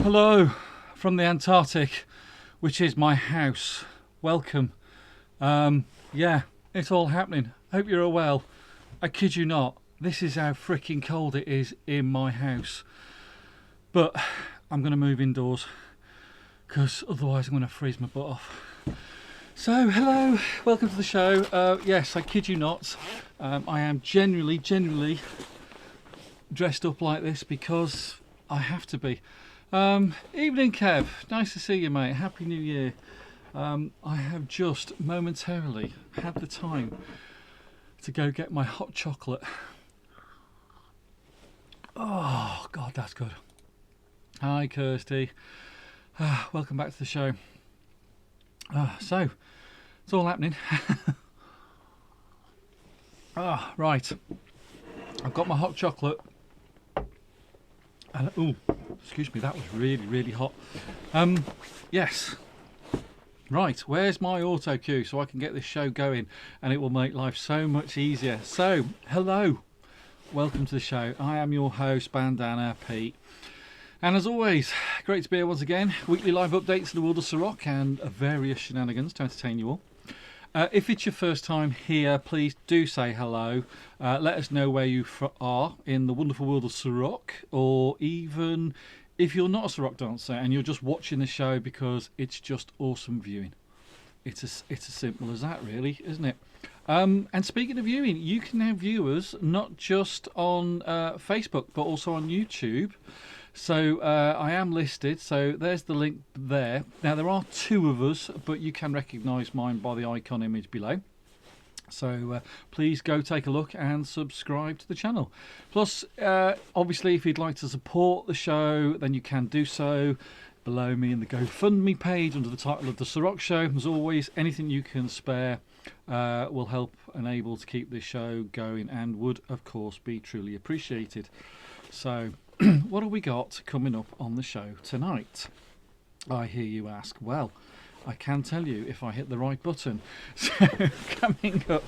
Hello from the Antarctic, which is my house. Welcome. Yeah, it's all happening. Hope you're all well. I kid you not, this is how freaking cold it is in my house. But I'm going to move indoors because otherwise I'm going to freeze my butt off. So, hello, welcome to the show. Yes, I kid you not, I am genuinely dressed up like this because I have to be. Evening, Kev. Nice to see you, mate. Happy New Year. I have just momentarily had the time to go get my hot chocolate. Oh, God, that's good. Hi, Kirsty. Welcome back to the show. So, it's all happening. Right. I've got my hot chocolate. And, ooh, excuse me, that was really hot. Yes. Right, where's my auto cue so I can get this show going and it will make life so much easier. So, hello. Welcome to the show. I am your host, Bandana Pete. And as always, great to be here once again. Weekly live updates in the world of Ceroc and various shenanigans to entertain you all. If it's your first time here, please do say hello. Let us know where you are in the wonderful world of Ceroc, or even if you're not a Ceroc dancer and you're just watching the show because it's just awesome viewing. It's as simple as that, really, isn't it? And speaking of viewing, you can have viewers not just on Facebook but also on YouTube. So I am listed, so there's the link there. Now there are two of us, but you can recognise mine by the icon image below. So please go take a look and subscribe to the channel. Plus, obviously, if you'd like to support the show, then you can do so below me in the GoFundMe page under the title of The Ceroc Show. As always, anything you can spare will help enable to keep this show going and would, of course, be truly appreciated. So, what have we got coming up on the show tonight? I hear you ask. Well, I can tell you if I hit the right button. So, coming up,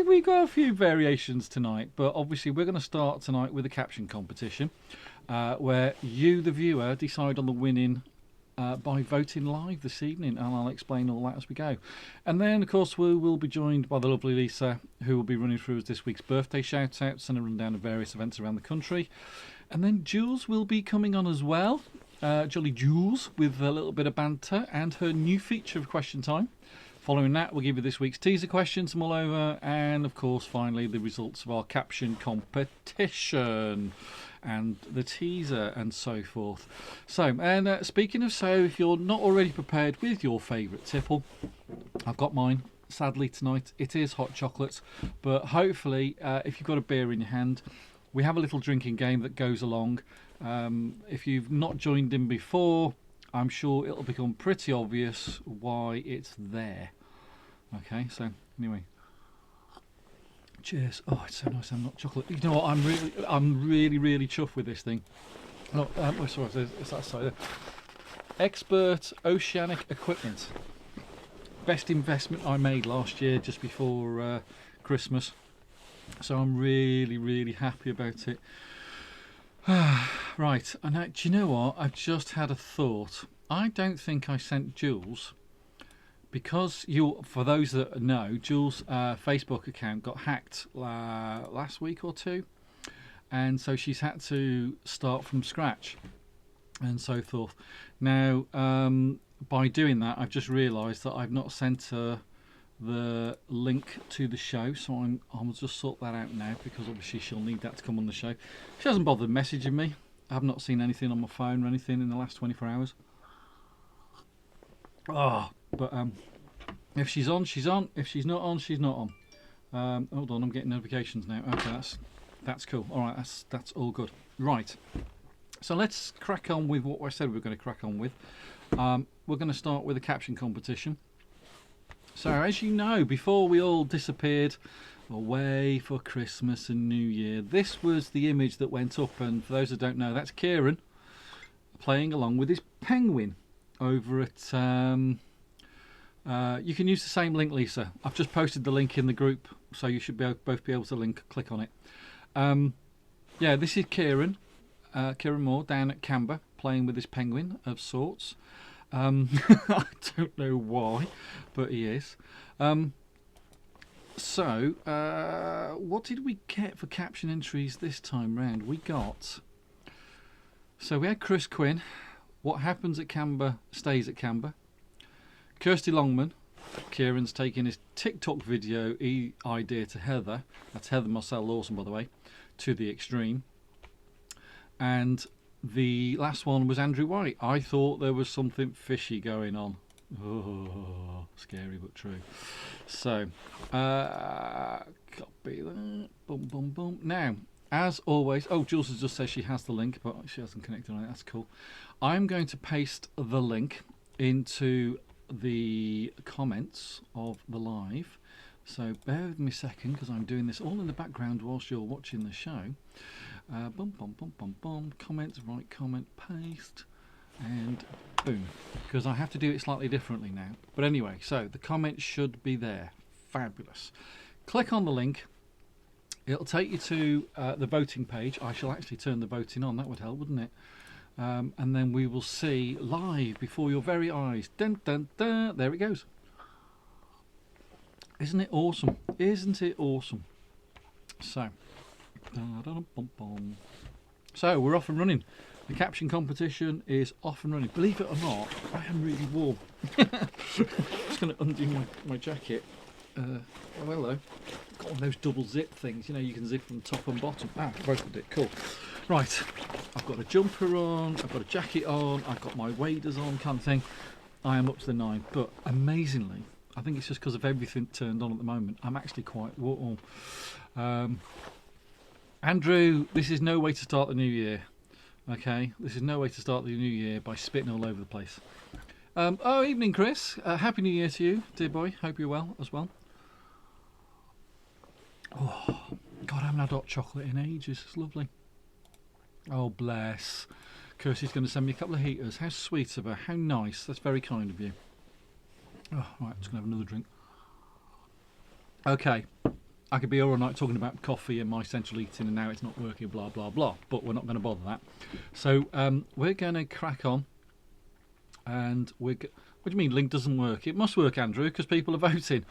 we've got a few variations tonight, but obviously we're going to start tonight with a caption competition where you, the viewer, decide on the winning by voting live this evening, and I'll explain all that as we go. And then, of course, we will be joined by the lovely Lisa, who will be running through this week's birthday shout-outs and a rundown of various events around the country. And then Jules will be coming on as well, Jolly Jules, with a little bit of banter and her new feature of Question Time. Following that, we'll give you this week's teaser questions from all over, and of course, finally, the results of our caption competition and the teaser and so forth. So, and speaking of so, if you're not already prepared with your favourite tipple, I've got mine. Sadly tonight it is hot chocolate, but hopefully if you've got a beer in your hand, we have a little drinking game that goes along. If you've not joined in before, I'm sure it'll become pretty obvious why it's there. Okay, so anyway. Cheers. Oh, it's so nice. I'm not chocolate. You know what? I'm really chuffed with this thing. No, sorry, it's that side there. Expert Oceanic Equipment. Best investment I made last year, just before Christmas. So I'm really happy about it. Right, and do you know what? I've just had a thought. I don't think I sent Jules. Because for those that know, Jules' Facebook account got hacked last week or two, and so she's had to start from scratch and so forth. Now, by doing that, I've just realised that I've not sent her the link to the show, so I'll just sort that out now, because obviously she'll need that to come on the show. She hasn't bothered messaging me. I have not seen anything on my phone or anything in the last 24 hours. Oh, but if she's on, she's on. If she's not on, she's not on. Hold on, I'm getting notifications now. Okay, that's cool. All right, that's all good. Right. So let's crack on with what I said we were going to crack on with. We're going to start with a caption competition. So as you know, before we all disappeared away for Christmas and New Year, this was the image that went up, and for those that don't know, that's Kieran playing along with his penguin over at you can use the same link, Lisa. I've just posted the link in the group, so you should both be able to click on it. Yeah, this is Kieran Kieran Moore down at Canberra playing with this penguin of sorts. I don't know why, but he is. So, what did we get for caption entries this time round? We had Chris Quinn. What happens at Canberra stays at Canberra. Kirsty Longman. Kieran's taking his TikTok video idea to Heather. That's Heather Marcel Lawson, by the way, to the extreme. And the last one was Andrew White. I thought there was something fishy going on. Oh, scary but true. So, copy that. Boom, boom, boom. Now, as always, Jules has just said she has the link, but she hasn't connected on it. That's cool. I'm going to paste the link into the comments of the live. So bear with me a second, because I'm doing this all in the background whilst you're watching the show. Boom, boom, boom, boom, boom. Comments, right comment, paste, and boom. Because I have to do it slightly differently now. But anyway, so the comments should be there. Fabulous. Click on the link. It'll take you to the voting page. I shall actually turn the voting on. That would help, wouldn't it? And then we will see live before your very eyes. Dun, dun, dun. There it goes. Isn't it awesome? Isn't it awesome? So, so we're off and running. The caption competition is off and running. Believe it or not, I am really warm. Just going to undo my jacket. Oh, hello. Got one of those double zip things. You know, you can zip from top and bottom. I've opened it. Cool. Right. I've got a jumper on. I've got a jacket on. I've got my waders on, kind of thing. I am up to the nine. But amazingly, I think it's just because of everything turned on at the moment, I'm actually quite warm. Andrew, this is no way to start the new year. Okay? This is no way to start the new year by spitting all over the place. Evening, Chris. Happy New Year to you, dear boy. Hope you're well as well. Oh, God, I haven't had hot chocolate in ages. It's lovely. Oh, bless. Kirsty's going to send me a couple of heaters. How sweet of her. How nice. That's very kind of you. Oh, right, I'm just going to have another drink. Okay. I could be all night talking about coffee and my central eating and now it's not working, blah, blah, blah. But we're not going to bother that. So we're going to crack on. And what do you mean link doesn't work? It must work, Andrew, because people are voting.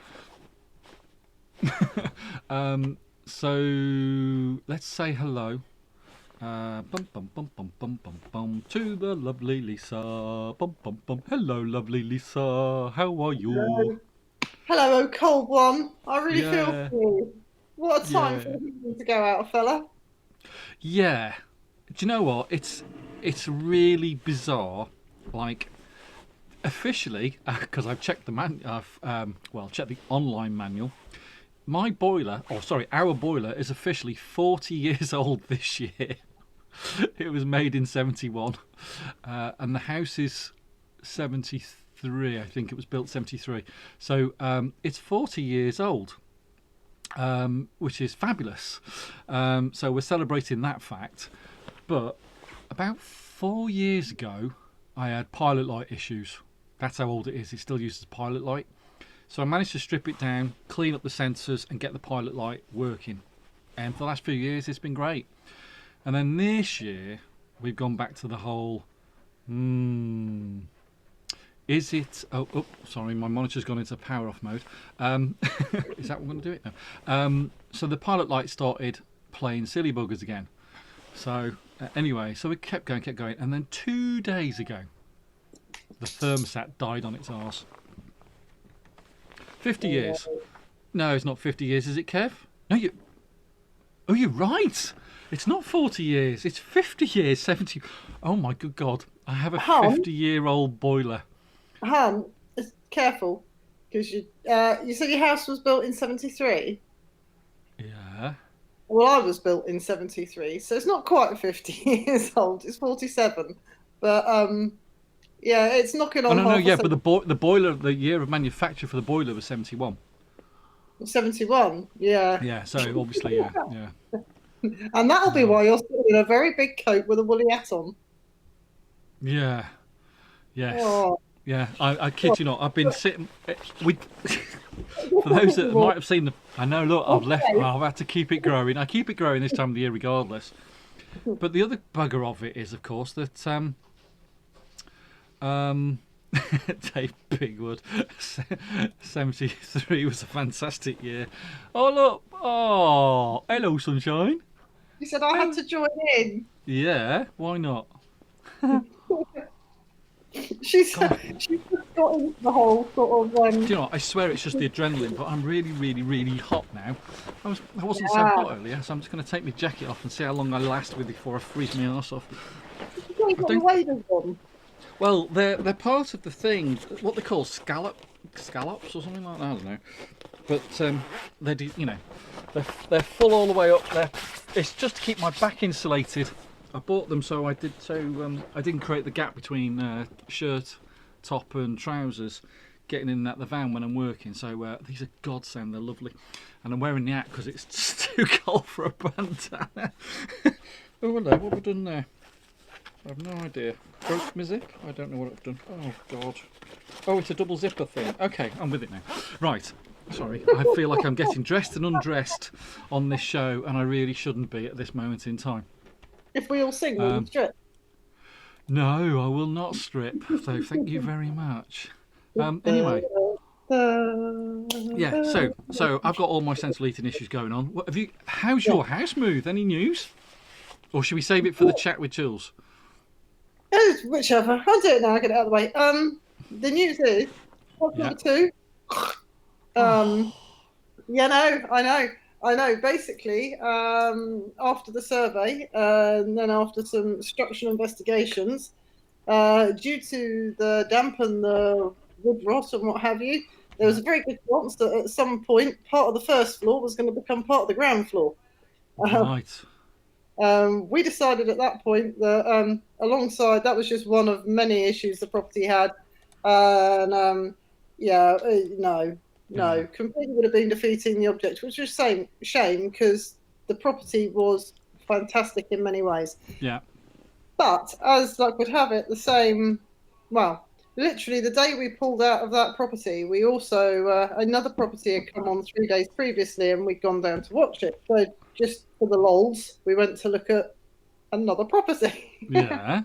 So let's say hello bum, bum, bum, bum, bum, bum, bum, to the lovely Lisa. Bum, bum, bum. Hello, lovely Lisa. How are you? Hello, oh cold one. I really feel for you. What a time for you to go out, fella. Yeah. Do you know what? It's really bizarre. Like, officially, because I've checked the checked the online manual. My boiler, our boiler is officially 40 years old this year. It was made in 71. And the house is 73, I think it was built 73. So it's 40 years old, which is fabulous. So we're celebrating that fact. But about 4 years ago, I had pilot light issues. That's how old it is. It still uses pilot light. So I managed to strip it down, clean up the sensors and get the pilot light working. And for the last few years, it's been great. And then this year, we've gone back to the whole, is it, sorry, my monitor's gone into power off mode. Is that what we're going to do it now? So the pilot light started playing silly buggers again. So anyway, so we kept going. And then 2 days ago, the thermostat died on its arse. 50 years. No, it's not 50 years, is it, Kev? No, you're right. It's not 40 years. It's 50 years, 70. Oh, my good God. I have a 50-year-old boiler. Careful. Because you said your house was built in 73? Yeah. Well, I was built in 73, so it's not quite 50 years old. It's 47. But, yeah, it's knocking on. But the boiler, the year of manufacture for the boiler was 71. 71, yeah. Yeah, so obviously, yeah. And that'll be why you're sitting in a very big coat with a woolly hat on. Yeah. Yes. Oh. Yeah, I kid you not. I've been sitting. For those that might have seen I know. Look, I've had to keep it growing. I keep it growing this time of the year, regardless. But the other bugger of it is, of course, that Dave Bigwood, 73 was a fantastic year. Oh look! Oh, hello, sunshine. You said I had to join in. Yeah, why not? She's just got into the whole sort of. Do you know what? I swear it's just the adrenaline, but I'm really, really, really hot now. I wasn't so Yeah. hot earlier, so I'm just going to take my jacket off and see how long I last with before I freeze my arse off. You got the don't- waders on. Well, they're part of the thing, what they call scallops or something like that. I don't know, but they're full all the way up there. It's just to keep my back insulated. I bought them so I didn't create the gap between shirt, top, and trousers, getting in and out the van when I'm working. So these are godsend. They're lovely, and I'm wearing the hat because it's just too cold for a bandana. Oh hello, what have we done there? I have no idea. Broke my zip? I don't know what I've done. Oh god. Oh, it's a double zipper thing. Okay, I'm with it now. Right. Sorry, I feel like I'm getting dressed and undressed on this show, and I really shouldn't be at this moment in time. If we all sing, we'll be strip. No, I will not strip. So thank you very much. Anyway, yeah. So I've got all my central heating issues going on. What have you? How's your house move? Any news? Or should we save it for the chat with Jules? Whichever. I'll do it now. I'll get it out of the way. The news is, what's number 2? Yeah, no, I know. Basically, after the survey, and then after some structural investigations, due to the damp and the wood rot and what have you, there was a very good chance that at some point part of the first floor was going to become part of the ground floor. Right. We decided at that point that alongside that was just one of many issues the property had, and no, completely would have been defeating the object, which was a shame because the property was fantastic in many ways. Yeah. But as luck would have it, literally the day we pulled out of that property, we also another property had come on 3 days previously, and we'd gone down to watch it. So just for the lols, we went to look at another property. Yeah.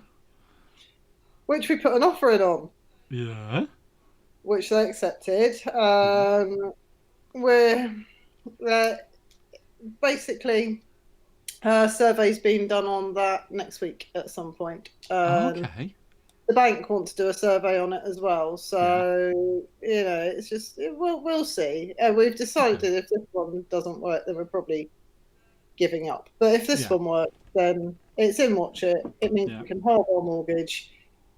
Which we put an offer in on. Yeah. Which they accepted. We're basically survey's being done on that next week at some point. Okay. The bank wants to do a survey on it as well, so it's just we'll see. We've decided if this one doesn't work, then we're probably giving up. But if this one works, then it's in watch it. It means we can hold our mortgage.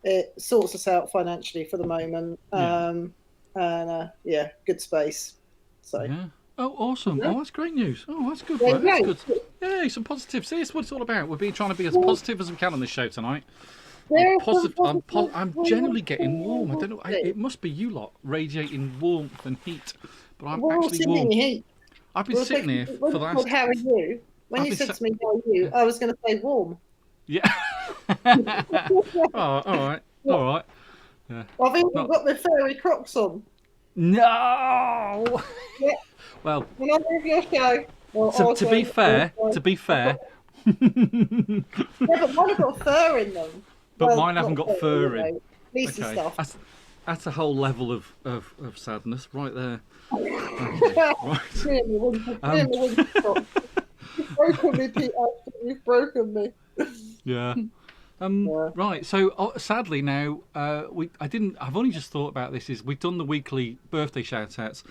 It sorts us out financially for the moment, and good space. So. Yeah. Oh, awesome! Yeah. Oh, that's great news. Oh, that's good. Yeah, That's good. Yay, some positive. See, it's what it's all about. We're trying to be as positive as we can on this show tonight. I'm generally getting warm. I don't know. It must be you lot radiating warmth and heat, but I'm actually warm. Heat. I've been sitting here for the last. How are you? When you said to me, "How are you?" I was going to say warm. Yeah. Oh, all right. Yeah. I've even got my furry Crocs on. No. Yeah. Well, when I leave your show. To be fair. Yeah, but mine have got fur in them. But mine haven't got fur in. Decent stuff. That's a whole level of sadness right there. Okay. Right. You've broken me, Pete. You've broken me. Yeah. Right. So sadly now, I've only just thought about this. We've done the weekly birthday shout outs.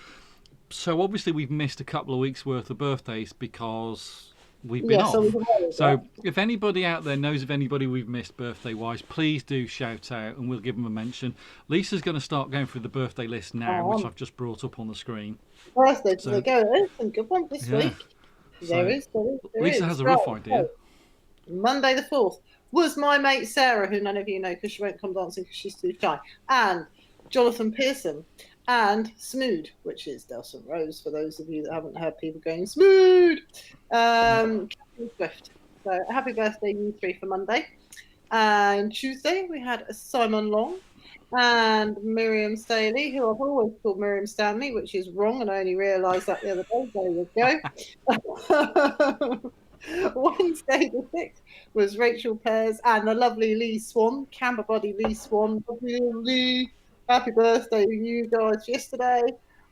So obviously we've missed a couple of weeks worth of birthdays because we've been off. So if anybody out there knows of anybody we've missed birthday wise, please do shout out and we'll give them a mention. Lisa's going to start going through the birthday list now, which I've just brought up on the screen. Birthday, so, go. There's some good ones this week. There is. Lisa has a rough idea. Monday the 4th was my mate Sarah, who none of you know because she won't come dancing because she's too shy, and Jonathan Pearson, and Smood, which is Delson Rose, for those of you that haven't heard people going Smood. Captain Swift. So happy birthday, you three, for Monday. And Tuesday we had Simon Long and Miriam Staley, who I've always called Miriam Stanley, which is wrong, and I only realised that the other day. There you go. Wednesday the 6th was Rachel Pears and the lovely Lee Swan, Camber Body Lee Swan. Lee, happy birthday to you guys yesterday.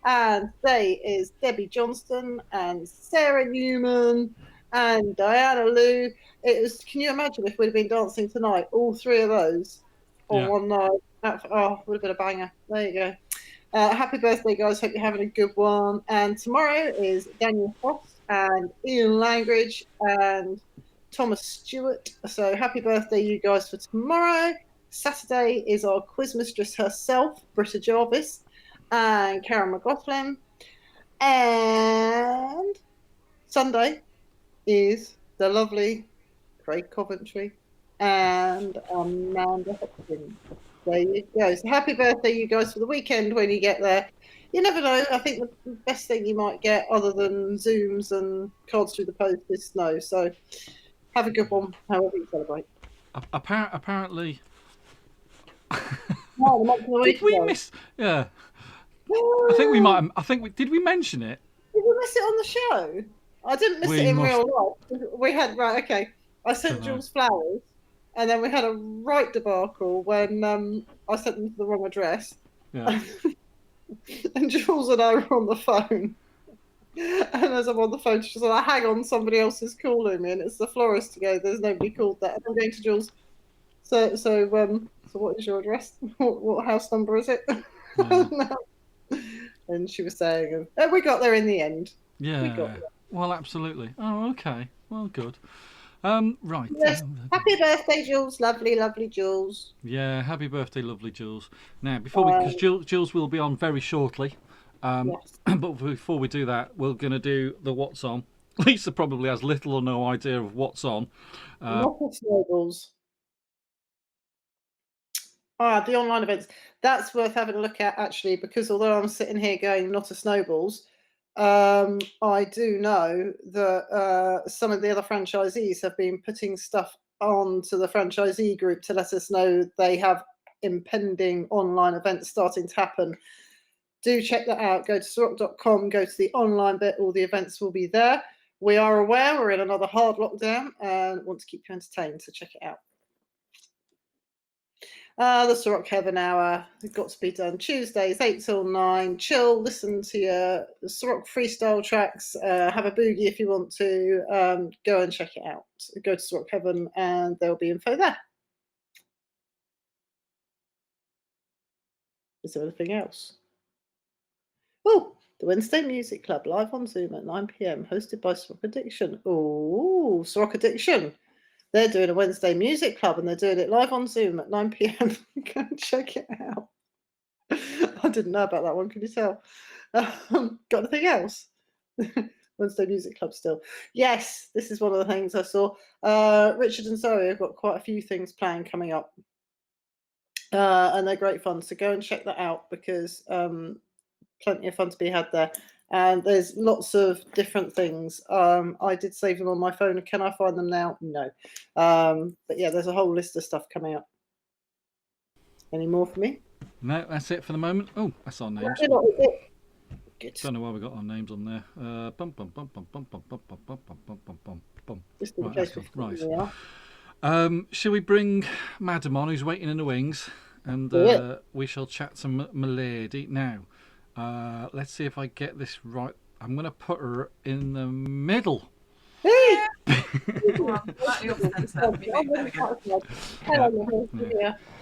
And today is Debbie Johnston and Sarah Newman and Diana Lou. It was. Can you imagine if we'd have been dancing tonight, all three of those on one night? Would have been a banger. There you go. Happy birthday, guys. Hope you're having a good one. And tomorrow is Daniel Frost and Ian Langridge and Thomas Stewart. So happy birthday, you guys, for tomorrow. Saturday is our quiz mistress herself, Britta Jarvis, and Karen McLaughlin. And Sunday is the lovely Craig Coventry and Amanda Hopkins. There you go. So happy birthday, you guys, for the weekend when you get there. You never know. I think the best thing you might get, other than Zooms and cards through the post, is snow. So have a good one, however you celebrate. Apparently. Did we miss? Yeah. I think we might. Did we mention it? Did we miss it on the show? I didn't miss it in real life. We had okay. I sent Jules flowers, and then we had a right debacle when I sent them to the wrong address. Yeah. And Jules and I were on the phone. And as I'm on the phone, she's like, hang on, somebody else is calling me, and it's the florist to go, there's nobody called that. And I'm going to Jules. So what is your address? What house number is it? Yeah. And she was saying, we got there in the end. Yeah. Well, absolutely. Oh, okay. Well, good. Right. Yes. Happy birthday, Jules. Lovely, lovely Jules. Yeah, happy birthday, lovely Jules. Now, because Jules will be on very shortly. Yes. But before we do that, we're going to do the What's On. Lisa probably has little or no idea of what's on. Not the snowballs. The online events. That's worth having a look at, actually, because although I'm sitting here going, not a snowballs, I do know that some of the other franchisees have been putting stuff onto the franchisee group to let us know they have impending online events starting to happen. Do check that out. Go to ceroc.com, go to the online bit, all the events will be there. We are aware we're in another hard lockdown and want to keep you entertained, so check it out. The Ceroc Heaven Hour, it's got to be done Tuesdays, 8 till 9. Chill, listen to your Ceroc freestyle tracks, have a boogie if you want to. Go and check it out. Go to Ceroc Heaven and there'll be info there. Is there anything else? Oh, the Wednesday Music Club, live on Zoom at 9 p.m, hosted by Ceroc Addiction. Oh, Ceroc Addiction. They're doing a Wednesday Music Club and they're doing it live on Zoom at 9 p.m. Go and check it out. I didn't know about that one, can you tell? Got anything else? Wednesday Music Club still. Yes, this is one of the things I saw. Richard and Zoe have got quite a few things planned coming up. And they're great fun. So go and check that out because plenty of fun to be had there. And there's lots of different things. I did save them on my phone. Can I find them now? No. But yeah, there's a whole list of stuff coming up. Any more for me? No, that's it for the moment. Oh, that's our names. Good. Don't know why we got our names on there. Right. Shall we bring Madam on, who's waiting in the wings, and we shall chat to Milady now. Let's see if I get this right. I'm going to put her in the middle. Hey!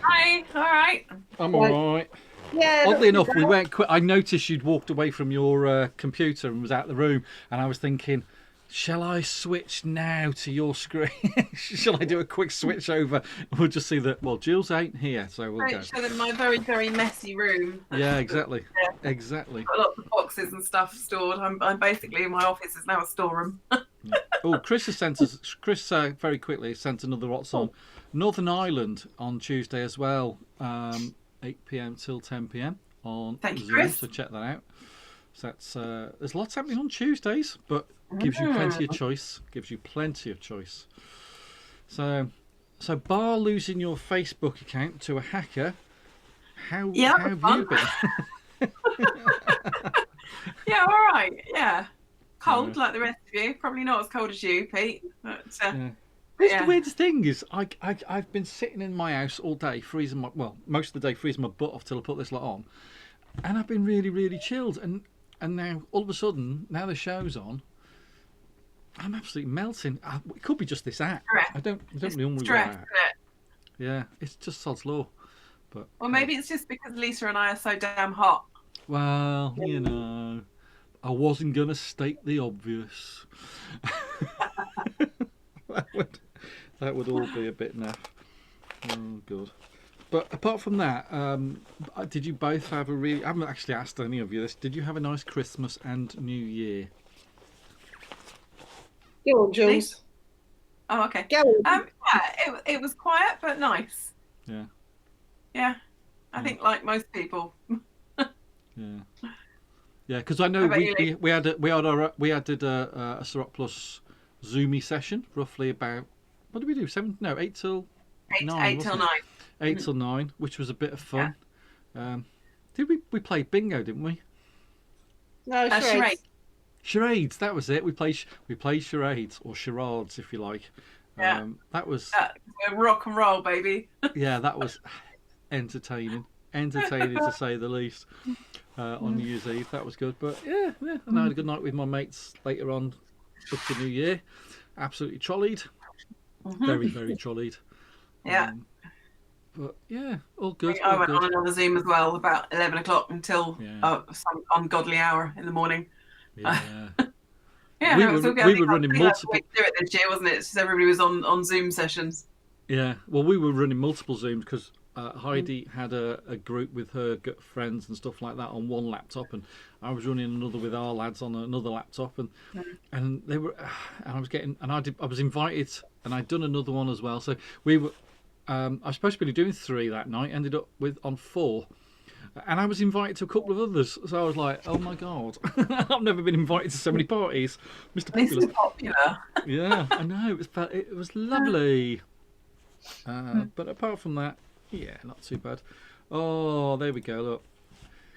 Hi, all right. I'm all right. Yeah. Oddly enough, we weren't quick. I noticed you'd walked away from your computer and was out the room, and I was thinking, shall I switch now to your screen? Shall I do a quick switch over? We'll just see that. Well, Jules ain't here, so we'll go. Show them my very, very messy room. Yeah, exactly. Yeah. Exactly. Got lots of boxes and stuff stored. I'm basically, my office is now a storeroom. Yeah. Oh, Chris has sent us. Chris very quickly sent another What's On. Northern Ireland on Tuesday as well, 8 p.m. till 10 p.m. on Zoom. Chris. So check that out. So that's there's lots happening on Tuesdays, but gives you plenty of choice. Gives you plenty of choice. So bar losing your Facebook account to a hacker, how have you been? Yeah, all right. Yeah. Cold, like the rest of you. Probably not as cold as you, Pete. But, Yeah. yeah. The weirdest thing is, I've been sitting in my house all day, freezing most of the day freezing my butt off till I put this lot on, and I've been really, really chilled. And now all of a sudden, now the show's on, I'm absolutely melting. It could be just this app. Stress. I don't really normally Stress, wear isn't that. it? Yeah, it's just sod's law. But Or maybe it's just because Lisa and I are so damn hot. well, you know, I wasn't gonna state the obvious. that would all be a bit naff. Oh god. But apart from that, did you both have a really? I haven't actually asked any of you this. Did you have a nice Christmas and New Year? Go on, Jules. Oh, okay. Go on. Yeah, it was quiet but nice. Yeah. Yeah, I think like most people. Yeah. Yeah, because I know we did a Ceroc Plus Zoomy session, roughly about what did we do? 8 till 9. 8 till 9. 8 till 9, which was a bit of fun. Yeah. Did we play bingo? Didn't we? No, charades. Charades, that was it. We played charades or charades, if you like. Yeah. That was rock and roll, baby. yeah, that was entertaining to say the least. On New Year's Eve, that was good. But yeah, and I had a good night with my mates later on up to New Year. Absolutely trolleyed, very, very trolleyed. Yeah. But yeah, all good. I all went good. on another Zoom as well, about 11 o'clock until some ungodly hour in the morning. Yeah. Yeah, we it was were running multiple. Do it this year, wasn't it? It's just everybody was on Zoom sessions. Yeah, well, we were running multiple Zooms because Heidi had a group with her friends and stuff like that on one laptop, and I was running another with our lads on another laptop, and they were, and I was getting, and I was invited, and I'd done another one as well. So we were, I was supposed to be doing 3 that night, ended up on 4. And I was invited to a couple of others, so I was like, "Oh my god, I've never been invited to so many parties, Mr. Popular." Mr. Popular. Yeah, I know it was lovely. But apart from that, yeah, not too bad. Oh, there we go. Look,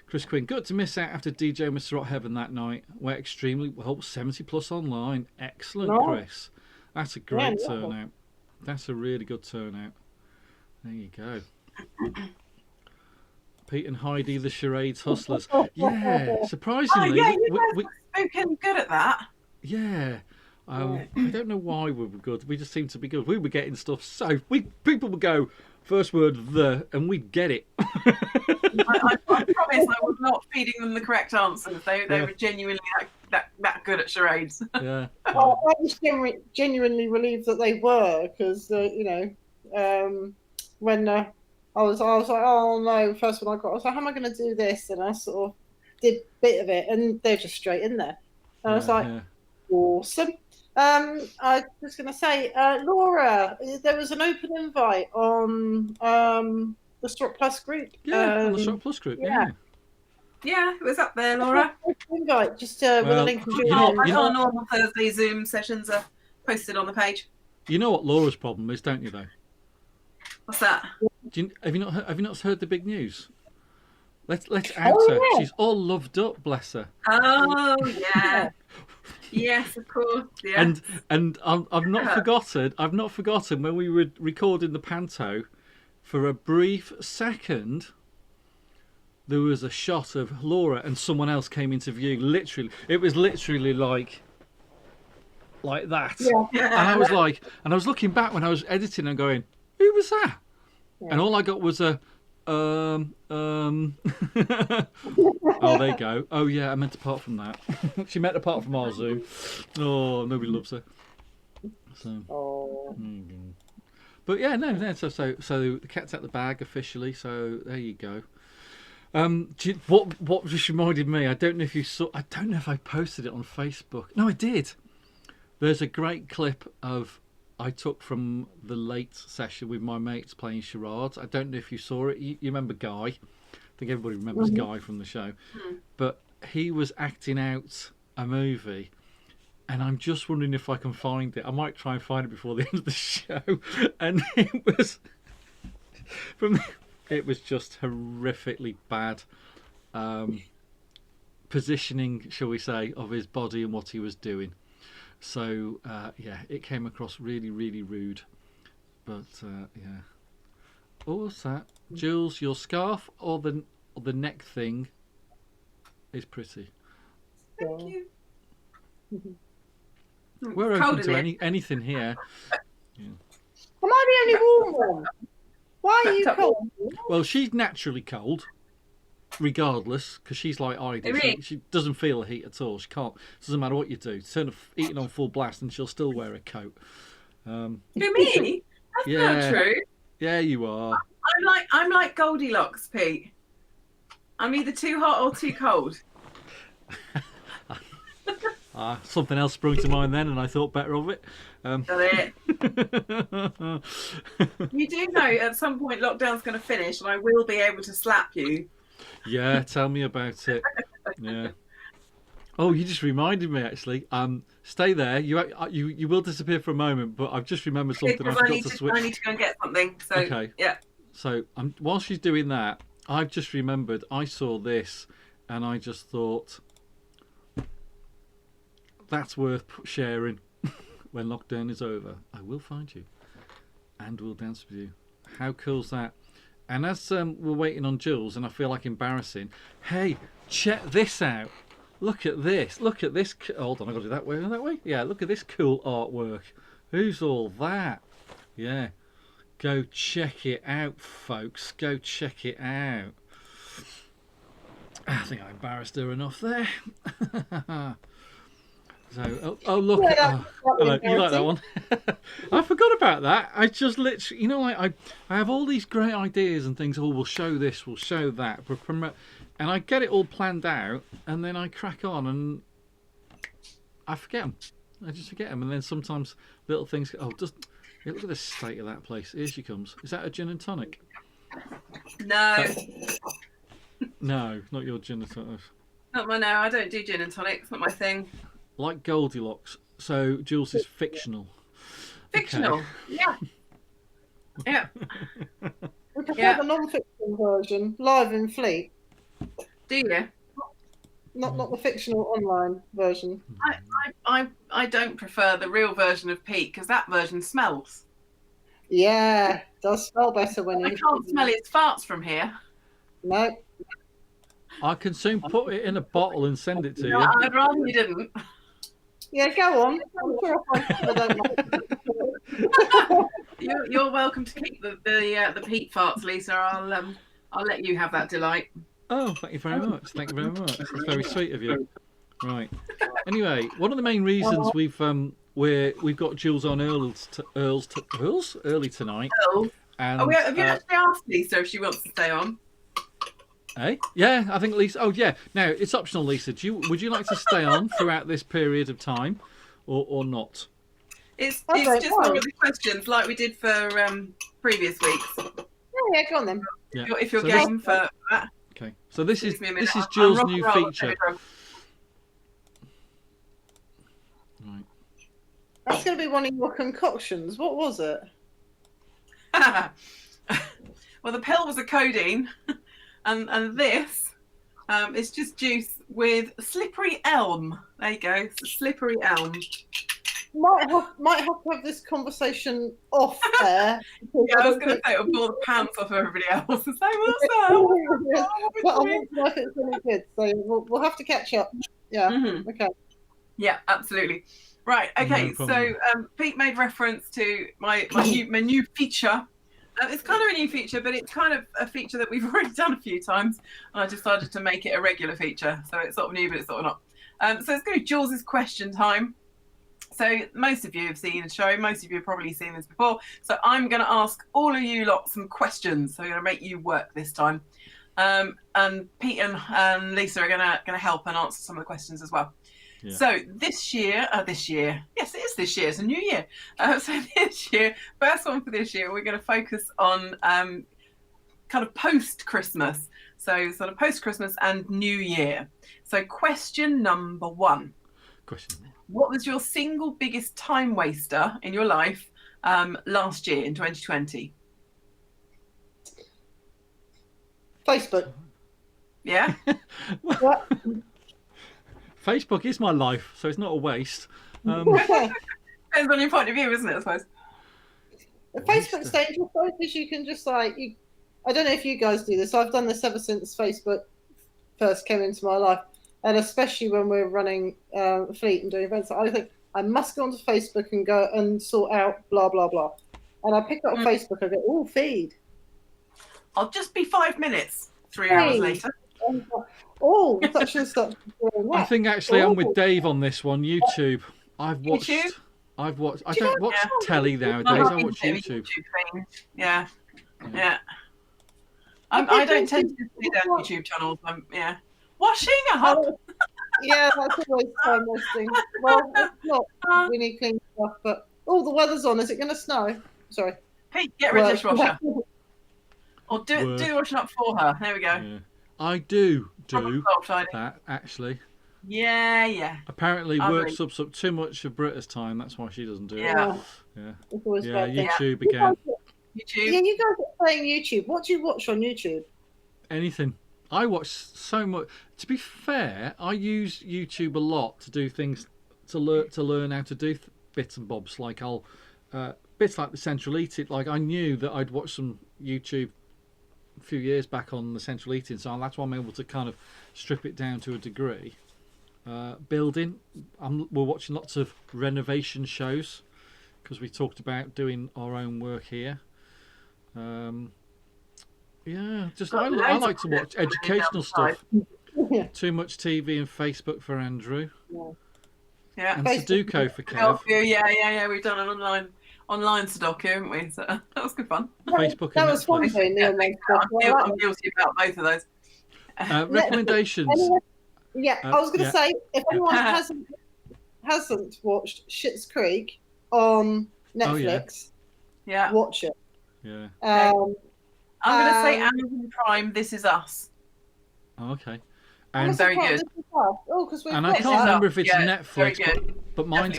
Chris Quinn, good to miss out after DJ Mr. Hot Heaven that night. We're extremely well, 70 plus online. Excellent, Chris. That's a great turnout. That's a really good turnout. There you go. Pete and Heidi, the charades hustlers. Yeah, surprisingly, you guys are spoken good at that. Yeah. I don't know why we were good. We just seemed to be good. We were getting stuff people would go first word the, and we'd get it. I promise I was not feeding them the correct answers. They were genuinely that good at charades. Yeah. I was genuinely relieved that they were, because when I was like, oh no, first one I got, I was like, how am I going to do this? And I sort of did a bit of it, and they're just straight in there. And I was like, awesome. I was going to say, Laura, there was an open invite on the Ceroc Plus group. Yeah, on the Ceroc Plus group, yeah. Yeah, it was up there, Laura. Invite, just with a link. Our normal Thursday Zoom sessions are posted on the page. You know what Laura's problem is, don't you, though? What's that? Have you not heard the big news? Let's out her. Yeah. She's all loved up, bless her. Oh yeah. Yes, of course. Yeah. And I've not forgotten. I've not forgotten when we were recording the panto. For a brief second, there was a shot of Laura and someone else came into view. Literally, it was literally like that. Yeah. And I was looking back when I was editing and going, who was that? Yeah. And all I got was a oh, there you go. Oh yeah, I meant apart from that. She meant apart from our Zoom. Oh, nobody loves her. So. But yeah, no. So the cat's out the bag officially. So there you go. What just reminded me? I don't know if you saw. I don't know if I posted it on Facebook. No, I did. There's a great clip I took from the late session with my mates playing charades. I don't know if you saw it. You remember Guy? I think everybody remembers Guy from the show. But he was acting out a movie, and I'm just wondering if I can find it. I might try and find it before the end of the show. And it was just horrifically bad positioning, shall we say, of his body and what he was doing. So yeah, it came across really, really rude. But yeah. Oh, what's that? Jules, your scarf or the neck thing is pretty. Thank you. We're Cold open in to it. anything here. Yeah. Am I the only warm one? Why are you Tucked up cold? Well, she's naturally cold, regardless, because she's like I do. Really? She doesn't feel the heat at all. She can't. Doesn't matter what you do. Turn the heating on full blast, and she'll still wear a coat. Who, me? That's Yeah. not true. Yeah, you are. I'm like Goldilocks, Pete. I'm either too hot or too cold. Something else sprung to mind then, and I thought better of it. Got it. You do know at some point lockdown's going to finish, and I will be able to slap you. Yeah, tell me about it. Yeah. Oh, you just reminded me actually. Stay there. You will disappear for a moment, but I've just remembered something. Because I forgot to switch. I need to go and get something. So Okay. yeah. So while she's doing that, I've just remembered I saw this, and I just thought that's worth sharing. When lockdown is over, I will find you, and we'll dance with you. How cool's that? And as we're waiting on Jules, and I feel like embarrassing. Hey, check this out. Look at this. Look at this. Hold on, I got to do that way. That way. Yeah. Look at this cool artwork. Who's all that? Yeah. Go check it out, folks. Go check it out. I think I embarrassed her enough there. So, oh look! Yeah, Hello, you like that one? I forgot about that. I just literally, you know, like I have all these great ideas and things. Oh, we'll show this, we'll show that, and I get it all planned out, and then I crack on and I forget them. I just forget them, and then sometimes little things. Oh, just yeah, look at the state of that place. Here she comes. Is that a gin and tonic? No, No, not your gin and tonic. not my no. I don't do gin and tonic. It's not my thing. Like Goldilocks. So Jules is fictional. Fictional. Okay. Yeah. Yeah. We prefer Yeah. the non-fiction version, live in Fleet, Do you? not the fictional online version. I don't prefer the real version of Pete because that version smells. Yeah, does smell better when I you. can't smell his farts from here. No. I can soon put it in a bottle and send it to No, you. I'd rather you didn't. Yeah, go on. I'm sure I don't mind. You're welcome to keep the Pete farts, Lisa. I'll let you have that delight. Oh, thank you very much. Thank you very much. That's very sweet of you. Right. Anyway, one of the main reasons we've got Jules on Earls early tonight. Oh, And have you actually asked Lisa if she wants to stay on? eh? Yeah, I think Lisa. Oh yeah. Now it's optional, Lisa. Would you like to stay on throughout this period of time, or not? It's Okay, just fine. one of the questions like we did for previous weeks. Oh, yeah, go on then. Yeah. If you're So game for that. Okay. So this is Excuse me a minute. this is I'm Jules' rock and new roll, feature. I'm Right. That's going to be one of your concoctions. What was it? Well, the pill was a codeine, and this is just juice with slippery elm. There you go, slippery elm. Might have to have this conversation off air. Yeah, I was going to say it'll pull the pants off everybody else and say, "What's that? But I want to know if it's really good, so we'll have to catch up. Yeah. Mhm. Okay. Yeah, absolutely. Right. Okay. No So problem. Pete made reference to my new feature. It's kind of a new feature, but it's kind of a feature that we've already done a few times, and I decided to make it a regular feature. So it's sort of new, but it's sort of not. So it's going to be Jules' question time. So most of you have seen the show. Most of you have probably seen this before. So I'm going to ask all of you lot some questions. So I'm going to make you work this time. And Pete and Lisa are going to help and answer some of the questions as well. Yeah. So this year, yes, it is this year. It's a new year. So this year, first one for this year, we're going to focus on kind of post-Christmas. So sort of post-Christmas and New Year. So question number 1. Question. What was your single biggest time waster in your life last year in 2020? Facebook. Yeah? What? Facebook is my life, so it's not a waste. Depends on your point of view, isn't it? I suppose. Facebook's dangerous though, because you can just like I don't know if you guys do this. I've done this ever since Facebook first came into my life, and especially when we're running a fleet and doing events. I think I must go onto Facebook and go and sort out blah blah blah. And I pick up Facebook. I go, oh, feed. I'll just be 5 minutes. 3 hours later. Oh, such and such. I think actually I'm with Dave on this one. YouTube. I've watched. I don't watch telly nowadays. I watch YouTube. Yeah. I don't tend to see their YouTube channels. Washing up. Yeah, that's always time wasting. Well, it's not. We need clean stuff, but the weather's on. Is it going to snow? Sorry. Hey, get rid of dishwasher. Or do washing up for her. There we go. Yeah. I do that actually. Yeah. Apparently, work subs up too much of Britta's time. That's why she doesn't do it. Yeah. YouTube again. YouTube. Yeah, you guys are playing YouTube. What do you watch on YouTube? Anything. I watch so much. To be fair, I use YouTube a lot to do things to learn how to do bits and bobs. Like bits like the central eating. Like I knew that I'd watched some YouTube a few years back on the central eating, so that's why I'm able to kind of strip it down to a degree. Building. We're watching lots of renovation shows because we talked about doing our own work here. Just I like to watch educational stuff. Too much TV and Facebook for Andrew. Yeah. And Sudoku for Kev. Yeah. We've done an online Sudoku, haven't we? So that was good fun. Facebook that and was fun doing the online stuff. I'm guilty about both of those. Recommendations. I was going to say, if anyone hasn't watched Schitt's Creek on Netflix, watch it. Yeah. I'm going to say Amazon Prime. This Is Us. Oh, okay. And very good. And I can't remember if it's Netflix, but mine's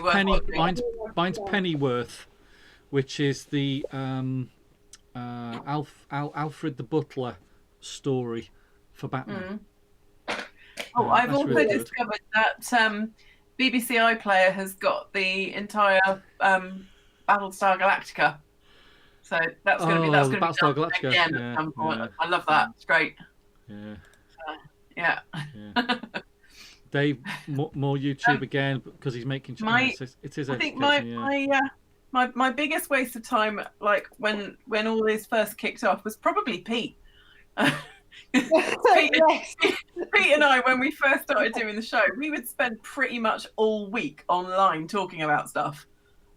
Pennyworth, which is the Alfred the Butler story for Batman. I've also discovered that BBC iPlayer has got the entire Battlestar Galactica. So that's going to be Battlestar done Galactica again at some point. Yeah. I love that. It's great. Yeah. Dave, more YouTube again because he's making. It is. I think my biggest waste of time, like when all this first kicked off, was probably Pete. Pete and I, when we first started doing the show, we would spend pretty much all week online talking about stuff.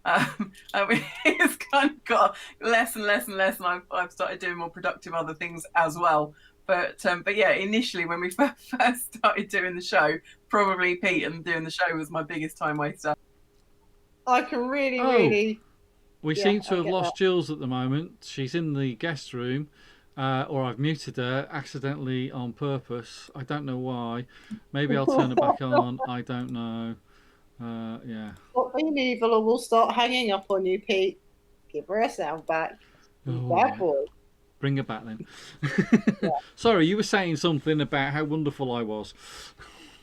It's kind of got less and less, and I've started doing more productive other things as well. But yeah, initially when we first started doing the show, probably Pete and doing the show was my biggest time waster. I can really. We seem to have lost Jules at the moment. She's in the guest room. Or I've muted her accidentally on purpose. I don't know why. Maybe I'll turn her back on. I don't know. Stop being evil or we'll start hanging up on you, Pete. Give her a sound back. Bad boy. Bring her back then. Sorry, you were saying something about how wonderful I was.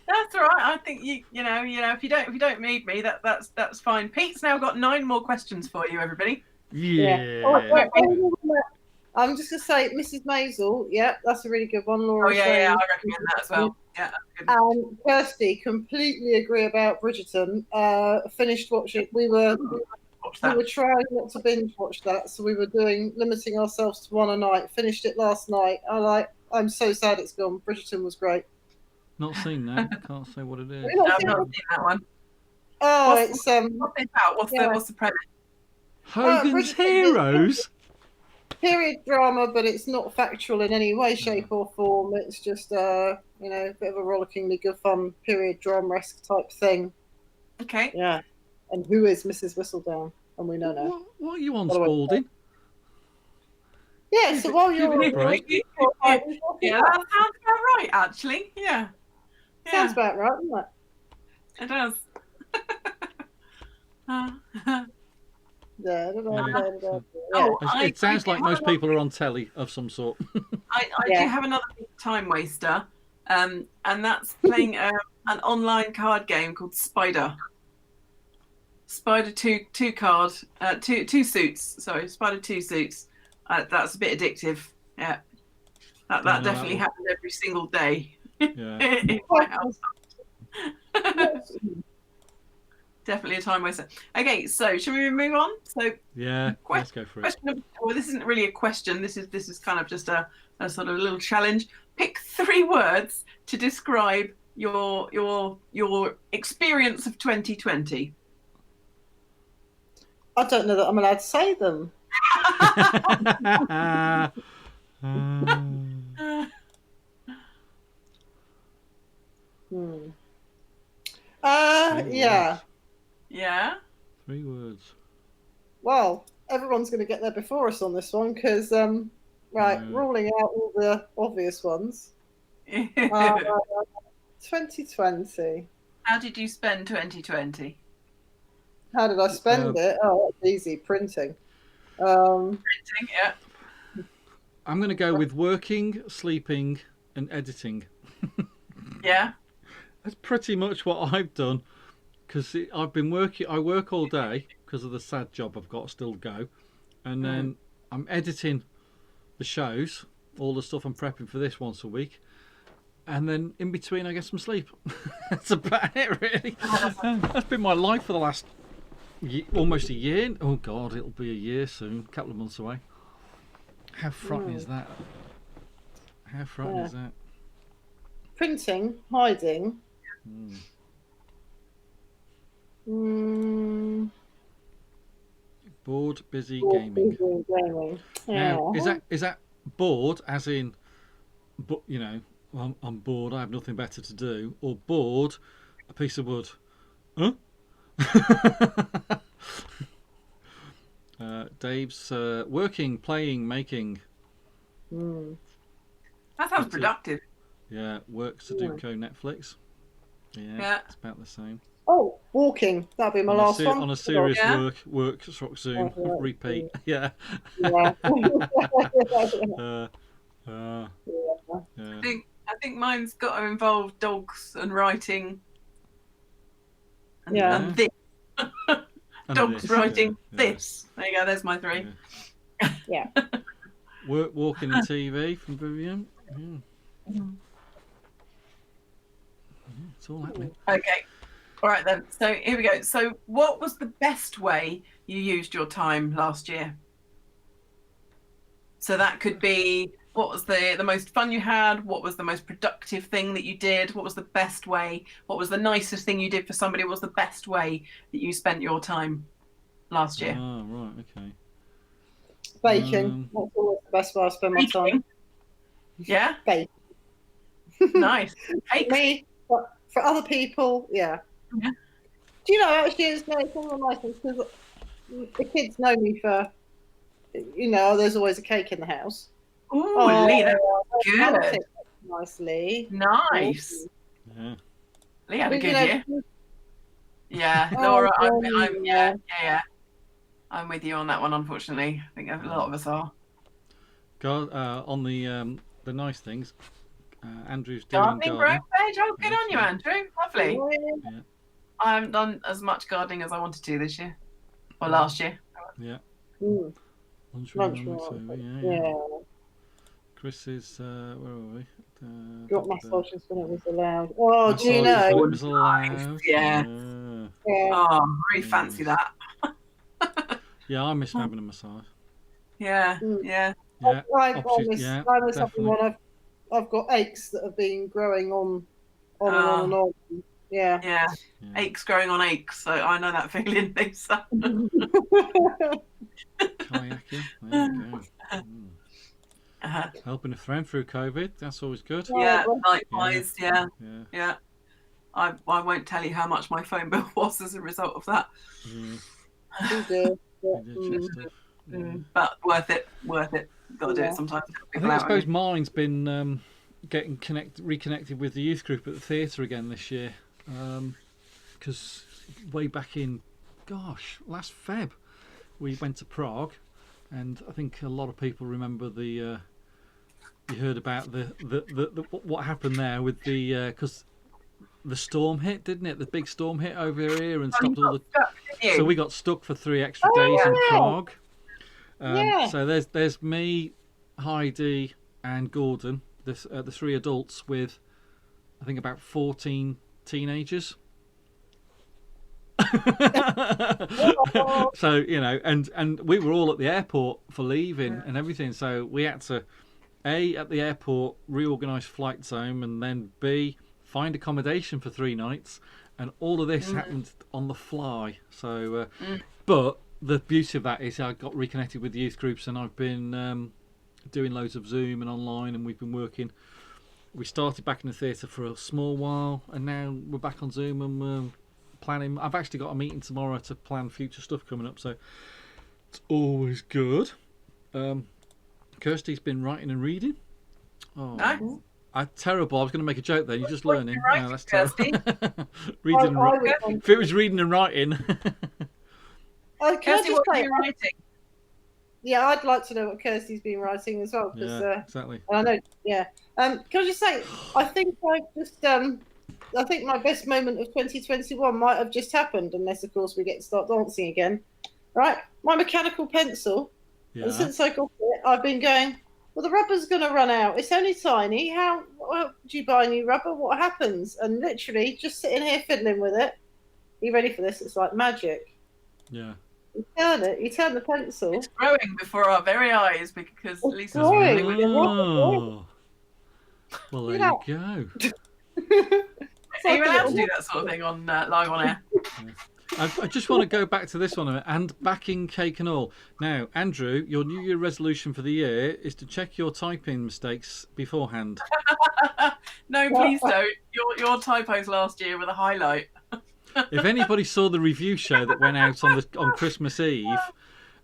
That's all right. I think you know if you don't need me, that's fine. Pete's now got 9 more questions for you, everybody. Yeah. I'm just going to say, Mrs. Maisel, that's a really good one. Laura. Oh, yeah, I recommend that as well. Yeah, that's good. And Kirsty, completely agree about Bridgerton. Finished watching. We were trying not to binge watch that, so we were limiting ourselves to one a night. Finished it last night. I'm so sad it's gone. Bridgerton was great. Not seen that. Can't say what it is. I've not seen that one. Oh, what's it about? What's the premise? Hogan's Heroes. Period drama, but it's not factual in any way, shape, or form. It's just a bit of a rollickingly good fun period drama-esque type thing. Okay. Yeah. And who is Mrs. Whistledown? And we know now. What are you on, Spalding? Yeah, so while you're yeah, that sounds about right, actually. Yeah. Sounds about right, doesn't it? It does. It sounds like most people are on telly of some sort. I do have another time waster, and that's playing an online card game called Spider. Spider two card, two suits. Sorry, Spider 2 suits. That's a bit addictive. Yeah, that Don't know definitely that happened every single day Yeah. in my house. Definitely a time waster. Okay, so should we move on? So Yeah. Let's go for it. question. Well, this isn't really a question. This is kind of just a sort of little challenge. Pick 3 words to describe your experience of 2020. I don't know that I'm allowed to say them. Yeah. Yeah. 3 words. Well, everyone's going to get there before us on this one because, ruling out all the obvious ones. 2020. How did you spend 2020? How did I spend it? Oh, that's easy. Printing. Printing, yeah. I'm going to go with working, sleeping, and editing. Yeah. That's pretty much what I've done, because I've been working. I work all day because of the sad job I've got to still go, and then I'm editing the shows, all the stuff I'm prepping for this once a week, and then in between I get some sleep. That's about it, really. That's been my life for the last almost a year. Oh God, it'll be a year soon. A couple of months away. How frightening is that? How frightening is that? Printing, hiding. Bored, busy, gaming. Yeah. Now, is that bored as in, but you know, I'm bored. I have nothing better to do, or bored, a piece of wood. Huh? Dave's working, playing, making. That sounds productive. Yeah, work, Sudoku, Netflix. Yeah, it's about the same. Oh, walking. That'll be my last one. On a serious work, Zoom, repeat. Yeah. I think mine's got to involve dogs and writing. And this. Dogs writing this. There you go. There's my 3. Yeah. Work, walking, and TV from Vivian. Yeah. It's all happening. Okay. All right then. So here we go. So what was the best way you used your time last year? So that could be, what was the most fun you had? What was the most productive thing that you did? What was the best way? What was the nicest thing you did for somebody? What was the best way that you spent your time last year? Oh, right, okay. Baking. That's always the best way I spend my time. Yeah? Baking. Nice. Me, but for other people, yeah. Do you know, actually, it's one of the nice things because the kids know me for, there's always a cake in the house. Ooh, Lee, that's good. Nicely. Nice. Yeah. Lee had a good year. Yeah, Laura, I'm with you on that one, unfortunately. I think a lot of us are. God, on the nice things, Andrew's doing gardening. Page. Oh, good on you, Andrew. Lovely. Yeah. I haven't done as much gardening as I wanted to this year. Or last year. Yeah. Lunchroom. Yeah. Chris is, where are we? Got massages when it was allowed. Oh, do you know? It was allowed. Yeah. Oh, really fancy that. Yeah, I miss having a massage. Yeah. I've got aches that have been growing on and on. Yeah. Aches growing on aches. So I know that feeling, Lisa. Kayaking. There you go. Helping a friend through COVID. That's always good. Yeah, likewise. Yeah. I won't tell you how much my phone bill was as a result of that. But worth it. Got to do it sometimes. I suppose mine's been getting reconnected with the youth group at the theatre again this year, because way back in, last Feb, we went to Prague, and I think a lot of people remember you heard about the what happened there with the because the storm hit, didn't it? The big storm hit over here and Oh, stopped you all got the. stuck, didn't you? So we got stuck for 3 extra Oh, days in yeah. Prague. Yeah. So there's me, Heidi, and Gordon, the 3 adults with, I think, about 14 teenagers. So and we were all at the airport for leaving and everything. So we had to at the airport reorganise flights home, and then B, find accommodation for 3 nights, and all of this happened on the fly. So, but the beauty of that is I got reconnected with the youth groups, and I've been doing loads of Zoom and online, and we've been working. We started back in the theatre for a small while, and now we're back on Zoom and we're planning. I've actually got a meeting tomorrow to plan future stuff coming up, so it's always good. Kirsty's been writing and reading. Oh, Nice. terrible. I was going to make a joke then. You're just What learning. you writing, No, that's terrible. Kirsty? Reading and writing. I would- If it was reading and writing. can I Kirsty, just what are say, you writing? yeah, I'd like to know what Kirsty's been writing as well, because Yeah, exactly. I know. Yeah. Can I just say, I think I think my best moment of 2021 might have just happened, unless of course we get to start dancing again. Right? My mechanical pencil. Yeah. And since I got it, I've been going, well, the rubber's going to run out. It's only tiny. How do you buy new rubber? What happens? And literally just sitting here fiddling with it. Are you ready for this? It's like magic. Yeah. You turn the pencil. It's growing before our very eyes because It's Lisa's growing. really with it. Oh. Well, there Yeah. you go. It's Are like you a allowed to little- do that sort of thing on live on air? I just want to go back to this one a minute, and backing cake and all. Now, Andrew, your New Year resolution for the year is to check your typing mistakes beforehand. No, please don't. Your typos last year were the highlight. If anybody saw the review show that went out on Christmas Eve,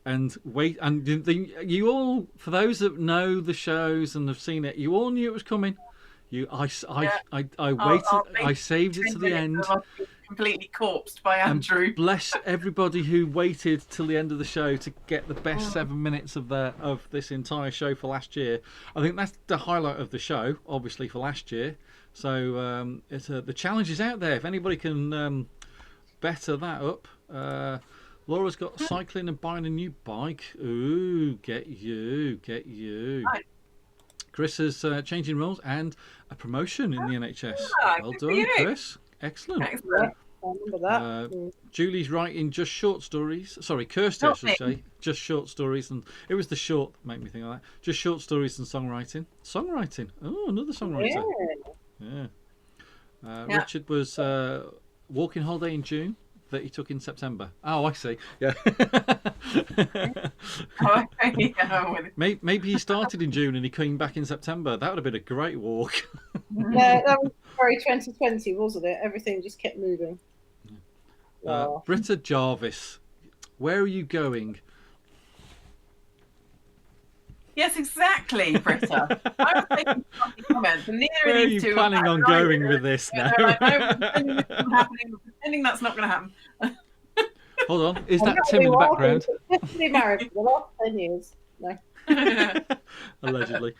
you all, for those that know the shows and have seen it, you all knew it was coming. I waited. I saved it to the end. Completely corpsed by Andrew. And bless everybody who waited till the end of the show to get the best 7 minutes of this entire show for last year. I think that's the highlight of the show, obviously, for last year. So the challenge is out there. If anybody can better that up. Laura's got cycling and buying a new bike. Ooh, get you. Right. Chris is changing roles and a promotion in the NHS. Well good for done, you. Chris. Excellent. Excellent. I remember that. Julie's writing just short stories. Sorry, Kirsty, I should say. Just short stories, and it was the short that made me think of that. Just short stories and songwriting. Oh, another songwriter. Yeah. Richard was walking holiday in June that he took in September. Oh, I see. Yeah. Maybe he started in June and he came back in September. That would have been a great walk. Yeah, that was very 2020, wasn't it? Everything just kept moving. Britta Jarvis, where are you going? Yes, exactly, Britta. I was making comments, and neither Where of are these you two planning on going with this now? Pretending that's not going to happen. Hold on, is that Tim in the background? Definitely married for the last 10 years. No. Allegedly.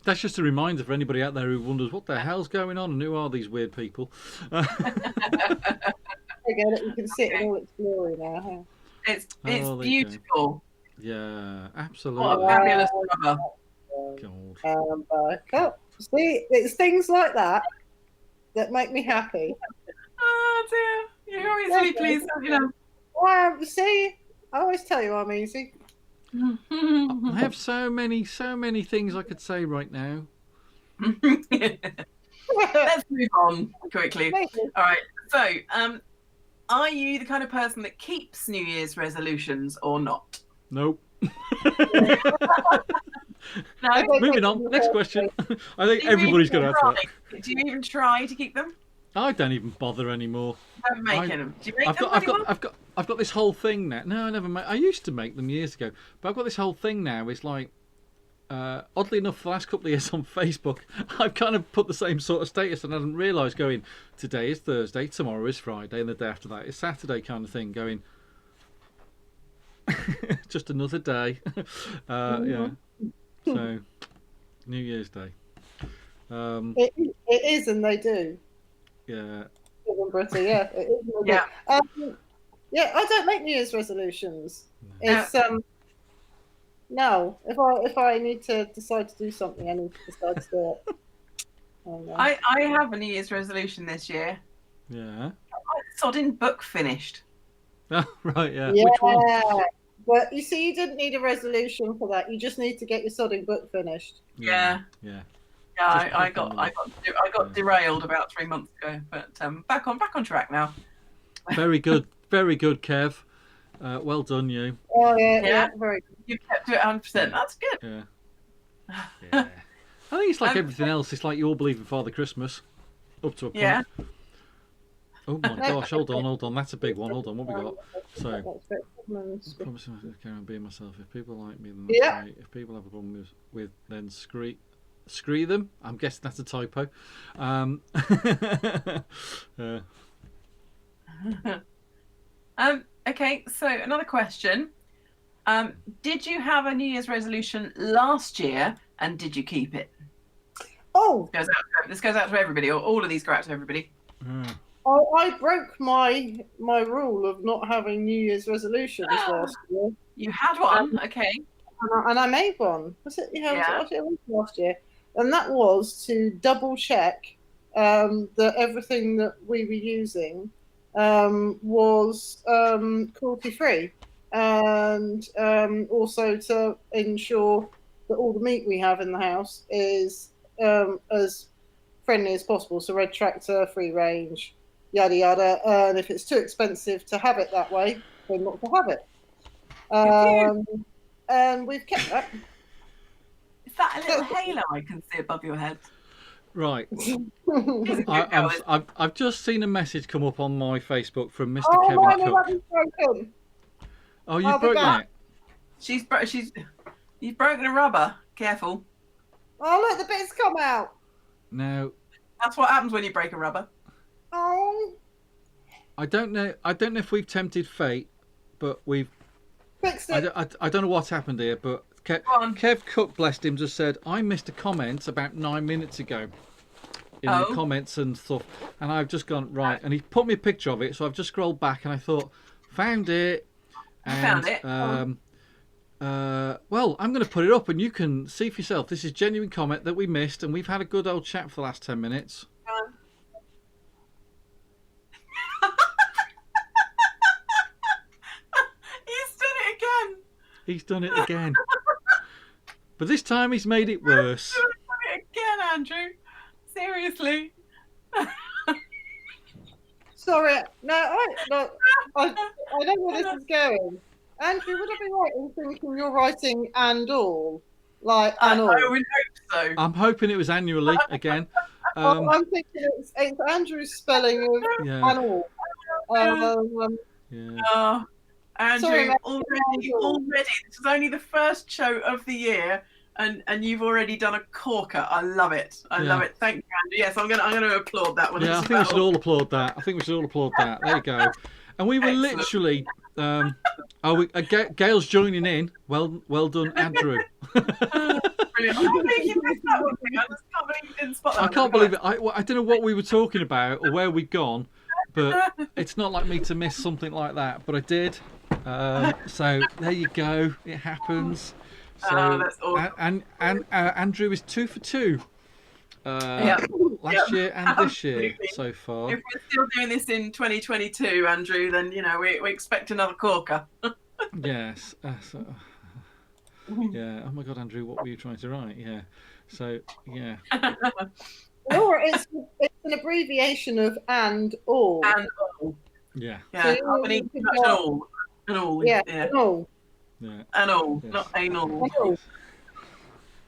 That's just a reminder for anybody out there who wonders what the hell's going on and who are these weird people. There you go, you can see it in all its glory now. Huh? It's Oh, there you go. beautiful. Yeah, What a absolutely. fabulous cover. God. See, it's things like that that make me happy. Oh dear, you're easily pleased, you know. See, I always tell you I'm easy. I have so many things I could say right now. Let's move on quickly. Maybe. All right. So, are you the kind of person that keeps New Year's resolutions or not? Nope. No. Moving on. Next question. I think Do you everybody's even going to answer that. try? Do you even try to keep them? I don't even bother anymore. Never making them. Do you make I've them? got this whole thing now. No, I never made. I used to make them years ago, but I've got this whole thing now. It's like, oddly enough, for the last couple of years on Facebook, I've kind of put the same sort of status, and I didn't realise going, today is Thursday, tomorrow is Friday, and the day after that is Saturday, kind of thing. Going, just another day. Yeah. So, New Year's Day. It is, and they do. Yeah. In Britain, yeah, it is. And they do. Yeah, I don't make New Year's resolutions. It's no. If I need to decide to do something, I need to decide to do it. I have a New Year's resolution this year. Yeah. Sodding book finished. Oh, right, yeah. Yeah. Which one? But you see, you didn't need a resolution for that. You just need to get your sodding book finished. Yeah. Yeah. Yeah, I got derailed about 3 months ago, but back on track now. Very good, Kev. Well done, you. Oh yeah, very good. You kept to it 100%. That's good. Yeah. Yeah. I think it's like everything else. It's like you all believe in Father Christmas, up to a point. Yeah. Oh my gosh! Hold on. That's a big one. Hold on. What we got? So, promising to carry on being myself. If people like me, then that's great. If people have a problem with then scree them. I'm guessing that's a typo. Okay. So another question. Did you have a New Year's resolution last year, and did you keep it? Oh, this goes out to everybody, or all of these go out to everybody. I broke my rule of not having New Year's resolutions last year. You had one, okay. And I made one. Was it? Yeah, it was last year. And that was to double check that everything that we were using was cruelty free, and also to ensure that all the meat we have in the house is as friendly as possible. So red tractor, free range, yada yada. And if it's too expensive to have it that way, then not to have it. And we've kept that. Is that a little halo I can see above your head? Right. I've just seen a message come up on my Facebook from Mr. Kevin Cook. Broken. Oh, you've broken it? You've broken a rubber. Careful. Oh, look, the bits come out. No. That's what happens when you break a rubber. Oh. I don't know if we've tempted fate, but we've fixed it. I don't know what's happened here, but Kev Cook, blessed him, just said, I missed a comment about 9 minutes ago in the comments and stuff. And I've just gone, right. And he put me a picture of it. So I've just scrolled back and I thought, found it. And, found it. Well, I'm going to put it up and you can see for yourself. This is genuine comment that we missed. And we've had a good old chat for the last 10 minutes. He's done it again. But this time he's made it worse. He's done it again, Andrew. Seriously. Sorry. No, I know where this is going. Andrew, would I be right in thinking you're writing and all? Like, and all? I would hope so. I'm hoping it was annually again. I'm thinking it's Andrew's spelling of and all. Andrew, sorry, already, this is only the first show of the year, and you've already done a corker. I love it. I love it. Thank you, Andrew. Yes, I'm gonna applaud that one. Yeah, I think we should all applaud that. There you go. And we were literally. Gail's joining in. Well done, Andrew. Brilliant. I can't believe you missed that one. I just can't believe you didn't spot that. I can't believe it. I don't know what we were talking about or where we'd gone, but it's not like me to miss something like that. But I did. So there you go. It happens. So that's awesome. and Andrew is 2 for 2. Last year and this year so far. If we're still doing this in 2022, Andrew, then we expect another corker. Yes. Yeah. Oh my God, Andrew, what were you trying to write? Yeah. So yeah. Or it's an abbreviation of and all. And all. Yeah. Yeah. And all. Yeah. And all. Yeah. And all. Yes. Not anal.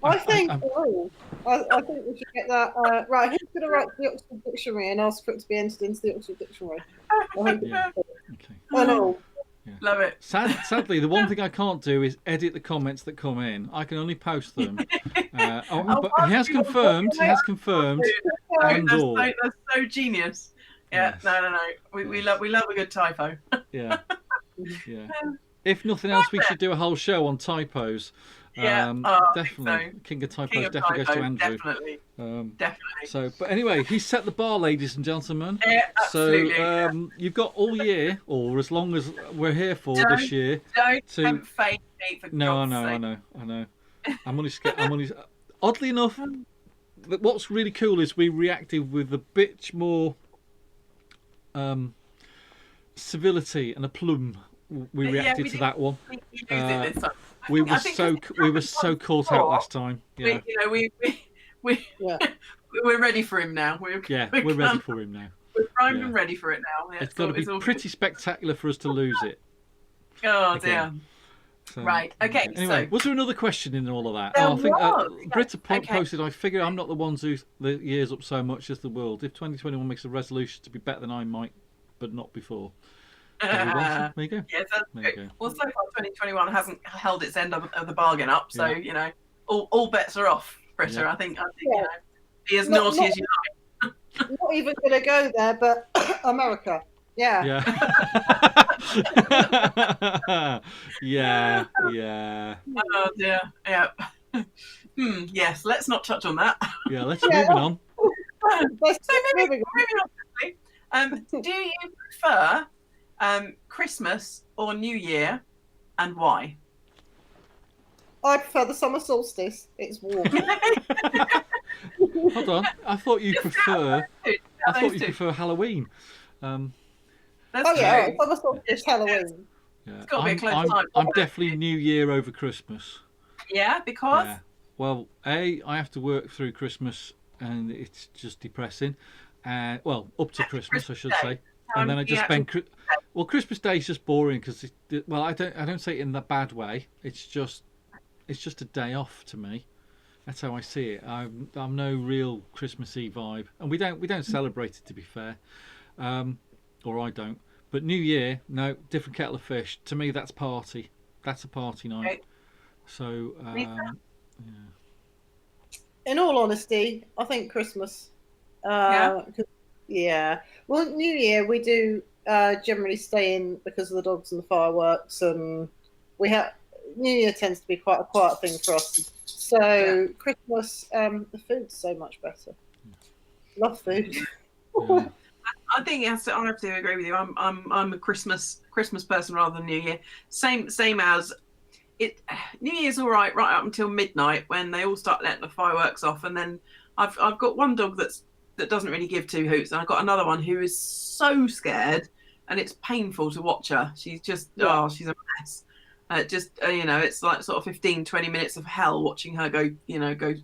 I think I think we should get that right. Who's going to write the Oxford Dictionary and ask for it to be entered into the Oxford Dictionary? Yeah. Okay. And all. Yeah. Love it. Sadly, the one thing I can't do is edit the comments that come in. I can only post them. But he has confirmed. And all. That's so genius. Yeah. Yes. No. We love a good typo. Yeah. Yeah. If nothing else, we should do a whole show on typos. Yeah, I think Definitely. so. King of Typos King of definitely goes to Typos, Andrew. definitely. Definitely. So, but anyway, he's set the bar, ladies and gentlemen. Yeah, absolutely. So you've got all year, or as long as we're here for this year. Don't To tempt fate, me, for no, God's I sake. know. I'm only scared. Oddly enough, what's really cool is we reacted with a bit more civility and aplomb. We reacted to that one. We used it this time. We were it's so caught out last time. Yeah. We're ready for him now. We're ready for him now. We're primed and ready for it now. Yeah, it's got to be pretty spectacular for us to lose it. Oh dear. So, right. Okay. Anyway, so, was there another question in all of that? I think Britta posted. I figure I'm not the ones who the year's up so much as the world. If 2021 makes a resolution to be better than I might, but not before. There you go. Yes, that's good. Well, so far 2021 hasn't held its end of the bargain up, so all bets are off, Britta. Yeah. I think be as naughty as you like. Not even going to go there, but America. Yeah. Yeah. Yeah. Oh dear. Yeah. Yes. Let's not touch on that. Yeah. Let's moving on. Moving on. Do you prefer Christmas or New Year, and why? I prefer the summer solstice. It's warm. Hold on. I thought you prefer Halloween. Summer solstice, Halloween. Yeah. It's got to be a close time. I'm definitely New Year over Christmas. Yeah, because? Yeah. Well, I have to work through Christmas, and it's just depressing. Well, up to Christmas, I should say. And then I just spend. Well, Christmas Day is just boring because, I don't say it in the bad way. It's just a day off to me. That's how I see it. I'm no real Christmassy vibe, and we don't celebrate it, to be fair, or I don't. But New Year, no, different kettle of fish. To me, that's party. That's a party night. Okay. So, in all honesty, I think Christmas. Yeah. Well, New Year we do generally stay in because of the dogs and the fireworks, and New Year tends to be quite a quiet thing for us. So Christmas, the food's so much better. Love food. Yeah. I think I have to agree with you. I'm a Christmas person rather than New Year. Same as it. New Year's all right up until midnight when they all start letting the fireworks off, and then I've got one dog that doesn't really give two hoots, and I've got another one who is so scared, and it's painful to watch her. She's just she's a mess. It's like sort of 15-20 minutes of hell watching her go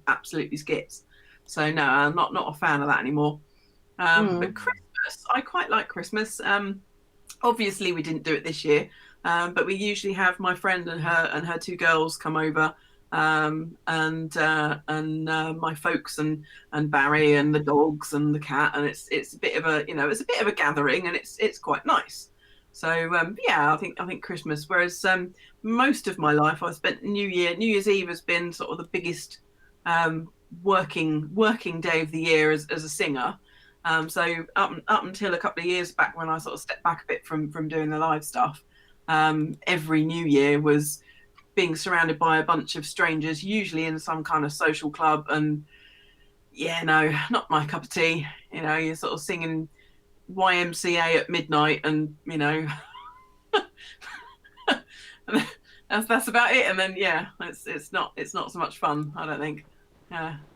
absolutely skits. So no, I'm not a fan of that anymore. But Christmas, I quite like Christmas. Obviously we didn't do it this year, but we usually have my friend and her two girls come over, and my folks and Barry and the dogs and the cat, and it's a bit of a gathering, and it's quite nice. So I think Christmas. Whereas most of my life I spent New Year's Eve has been sort of the biggest working day of the year as a singer. So up until a couple of years back when I sort of stepped back a bit from doing the live stuff, every New Year was being surrounded by a bunch of strangers, usually in some kind of social club, and not my cup of tea. You're sort of singing YMCA at midnight, and that's about it. And then it's not so much fun, I don't think.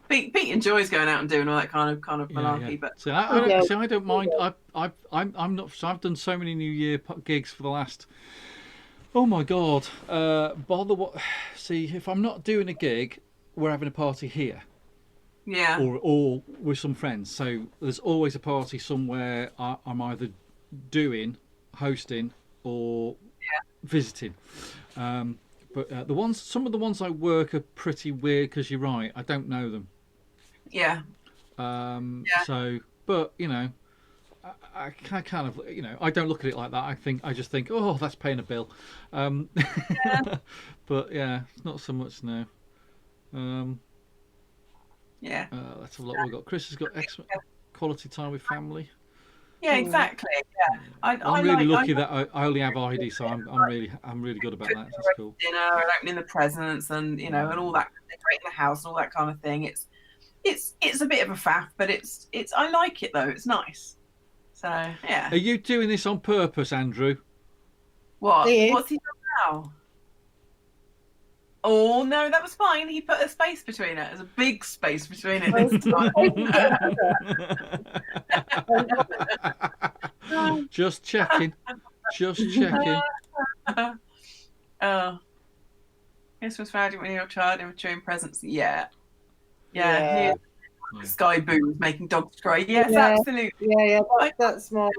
Pete enjoys going out and doing all that kind of malarkey, but I don't mind. I'm not. So I've done so many New Year gigs for the last. Oh my God! See, if I'm not doing a gig, we're having a party here. Yeah. Or with some friends. So there's always a party somewhere. I'm either hosting, or visiting. But some of the ones I work are pretty weird because you're right. I don't know them. Yeah. So, but I kind of I don't look at it like that. I just think, oh, that's paying a bill. But it's not so much now. Let's have a look. We've got Chris has got excellent quality time with family. Yeah, exactly. Yeah, I'm really lucky that I only have ID, so I'm really good about that. That's cool. Dinner and opening the presents, and and all that, decorating the house and all that kind of thing. It's a bit of a faff, but it's I like it though. It's nice. So yeah. Are you doing this on purpose, Andrew? What? Yeah. What's he done now? Oh no, that was fine. He put a space between it. There's a big space between it this time. Just checking. Just checking. Oh, Christmas value when you're a child and returning presents. Yeah. Yeah. Sky Boo making dogs cry. Yes, Yeah. absolutely. Yeah, that's my.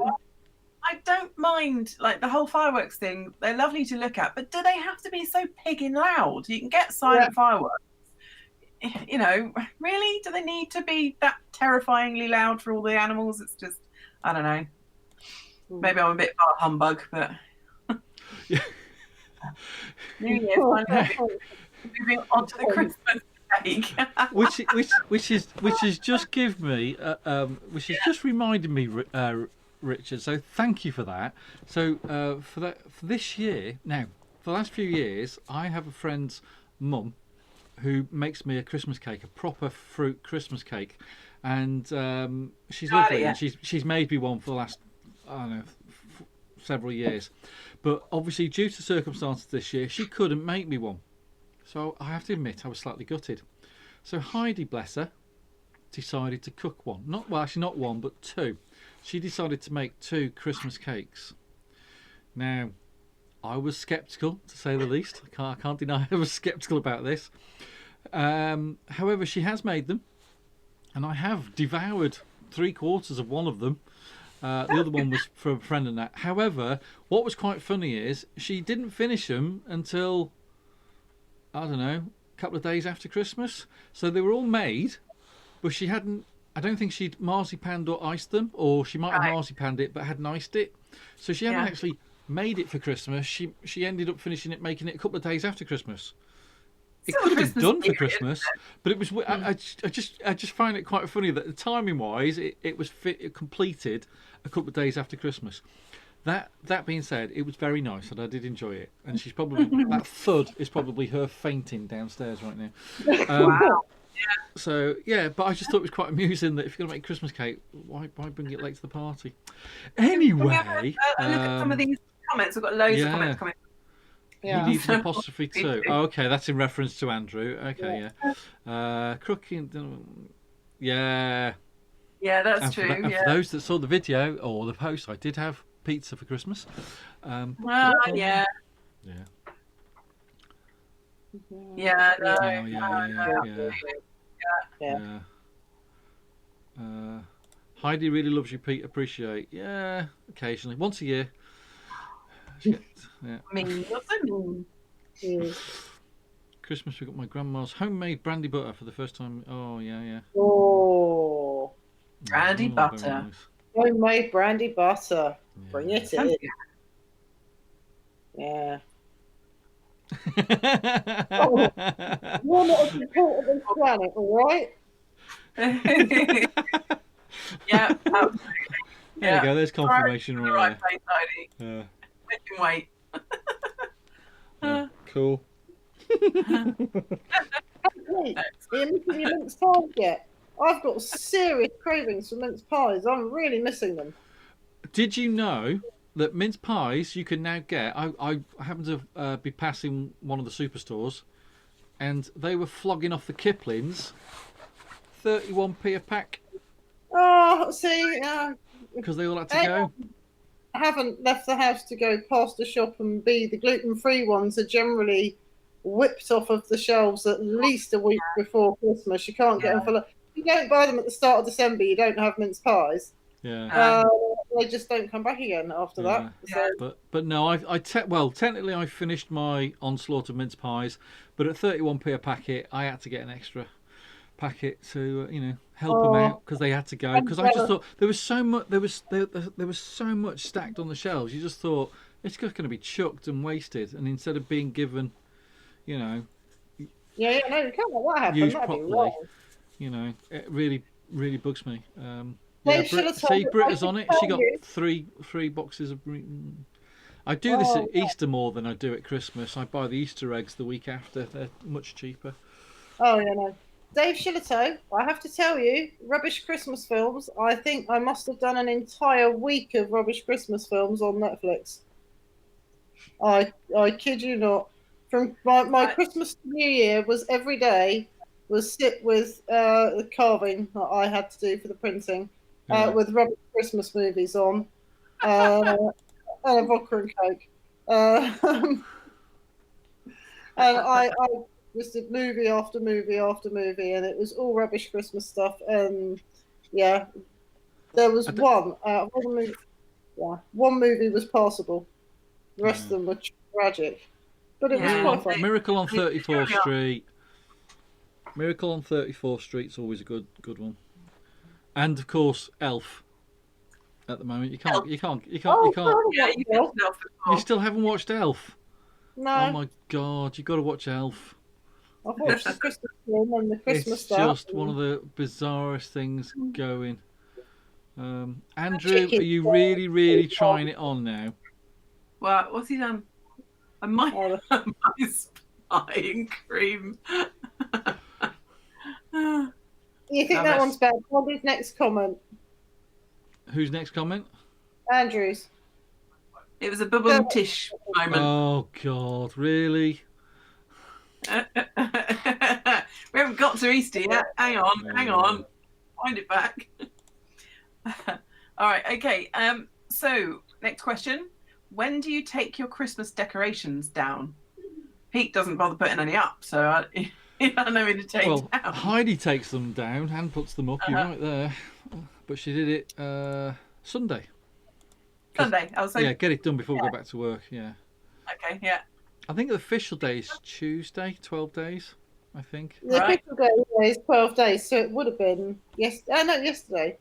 I don't mind like the whole fireworks thing. They're lovely to look at, but do they have to be so pigging loud? You can get silent fireworks. Really? Do they need to be that terrifyingly loud for all the animals? It's just, I don't know. Maybe I'm a bit bar humbug, but. New Year's, moving on to the Christmas cake. which has just give me which has just reminded me, Richard. So thank you for that. So for this year, now for the last few years, I have a friend's mum who makes me a Christmas cake, a proper fruit Christmas cake, and she's lovely. And she's made me one for the last, I don't know, several years, but obviously due to circumstances this year, she couldn't make me one. So I have to admit I was slightly gutted. So Heidi, bless her, decided to cook one. Not one, but two. She decided to make 2 Christmas cakes. Now, I was sceptical, to say the least. I can't deny I was sceptical about this. However, she has made them, and I have devoured 3/4 of one of them. The other one was for a friend and that. However, what was quite funny is she didn't finish them until, I don't know, a couple of days after Christmas. So they were all made, but she hadn't, I don't think she'd marzipaned or iced them, or she might have marzipanned it but hadn't iced it. So she hadn't actually made it for Christmas. She ended up finishing it, making it a couple of days after Christmas. It could have been done for Christmas, but it was. I just find it quite funny that the timing wise, it was completed a couple of days after Christmas. That being said, it was very nice and I did enjoy it. And she's probably that thud is probably her fainting downstairs right now. Wow. So yeah, but I just thought it was quite amusing that if you're gonna make a Christmas cake, why bring it late to the party? Anyway, look at some of these comments. We've got loads of comments coming. He needs an apostrophe too. Oh, okay, that's in reference to Andrew. Okay, yeah. Cooking. Yeah. Yeah, that's true. And for those that saw the video or the post, I did have pizza for Christmas. Yeah. Yeah. Yeah, no. Yeah. Heidi really loves you, Pete. Appreciate. Yeah, occasionally, once a year. Christmas, we got my grandma's homemade brandy butter for the first time. Oh yeah. Oh, brandy butter. Nice. Homemade brandy butter. Yeah. Bring it in. Yeah. Oh, you're not as important as planet, all right? Yeah, absolutely. There you go. There's confirmation right there. Place, yeah. We can wait. Cool. Hey, are you missing your mince pies yet? I've got serious cravings for mince pies. I'm really missing them. Did you know that mince pies you can now get? I happened to be passing one of the superstores, and they were flogging off the Kiplings, 31p a pack. Oh, see, because they all had to go. I haven't left the house to go past the shop, and the gluten-free ones are generally whipped off of the shelves at least a week before Christmas. You can't get them for. If you don't buy them at the start of December, you don't have mince pies. Yeah. They just don't come back again after that. So. But no, technically I finished my onslaught of mince pies, but at 31p a packet, I had to get an extra packet to help them out because they had to go. Because I just thought there was so much there was so much stacked on the shelves. You just thought it's just going to be chucked and wasted, and instead of being given, you can't let that happen. used That'd be properly. wrong. It really bugs me. Yeah, Dave, shall I tell see, you? Brit I is on can it. She tell got you. three boxes of. I do this Oh, at Easter more than I do at Christmas. I buy the Easter eggs the week after. They're much cheaper. oh yeah, no. Dave Shillito, I have to tell you, rubbish Christmas films. I think I must have done an entire week of rubbish Christmas films on Netflix. I kid you not. From my Christmas to New Year was every day was sit with the carving that I had to do for the printing, Yeah. with rubbish Christmas movies on, uh, and a vodka and coke. And I just did movie after movie after movie, and it was all rubbish Christmas stuff. And yeah, there was one movie. Yeah, one movie was passable. The rest of them were tragic, but it was quite fun. Miracle on 34th Street. Miracle on 34th Street's always a good one. And of course, Elf. At the moment, you can't. Yeah, You still haven't watched Elf? No. Oh my God, you've got to watch Elf. I've watched the Christmas film and the Christmas It's stuff. just one of the bizarrest things going. Andrew, are you really trying it on now? Well, what's he done? My spying cream. You think that one's bad? What is next comment? Who's next comment? Andrews. It was a bubble tish moment. Oh God, really? We haven't got to Easter yet. Hang on. Wind it back. All right, okay. So next question. When do you take your Christmas decorations down? Pete doesn't bother putting any up, so he doesn't know me to take down. Heidi takes them down and puts them up. You're right there. But she did it Sunday. Sunday. Yeah, get it done before we go back to work. Yeah. Okay, yeah. I think the official day is Tuesday, 12 days, I think. The official day is 12 days, so it would have been yesterday.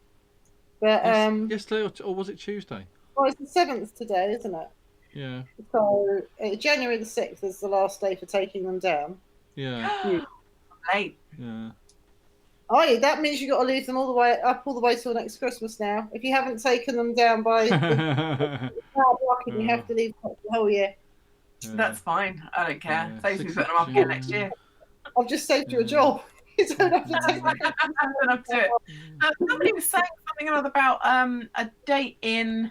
But yesterday or was it Tuesday? Well, it's the 7th today, isn't it? Yeah. So January the 6th is the last day for taking them down. Yeah. Late. Yeah. Oh, yeah, that means you've got to leave them all the way till next Christmas now. If you haven't taken them down by the blocking, you have to leave them the whole year. Yeah. That's fine. I don't care. Saves me putting them up again next year. I've just saved you a job. You don't have to take them. I don't have to do it. Somebody was saying something about a date in,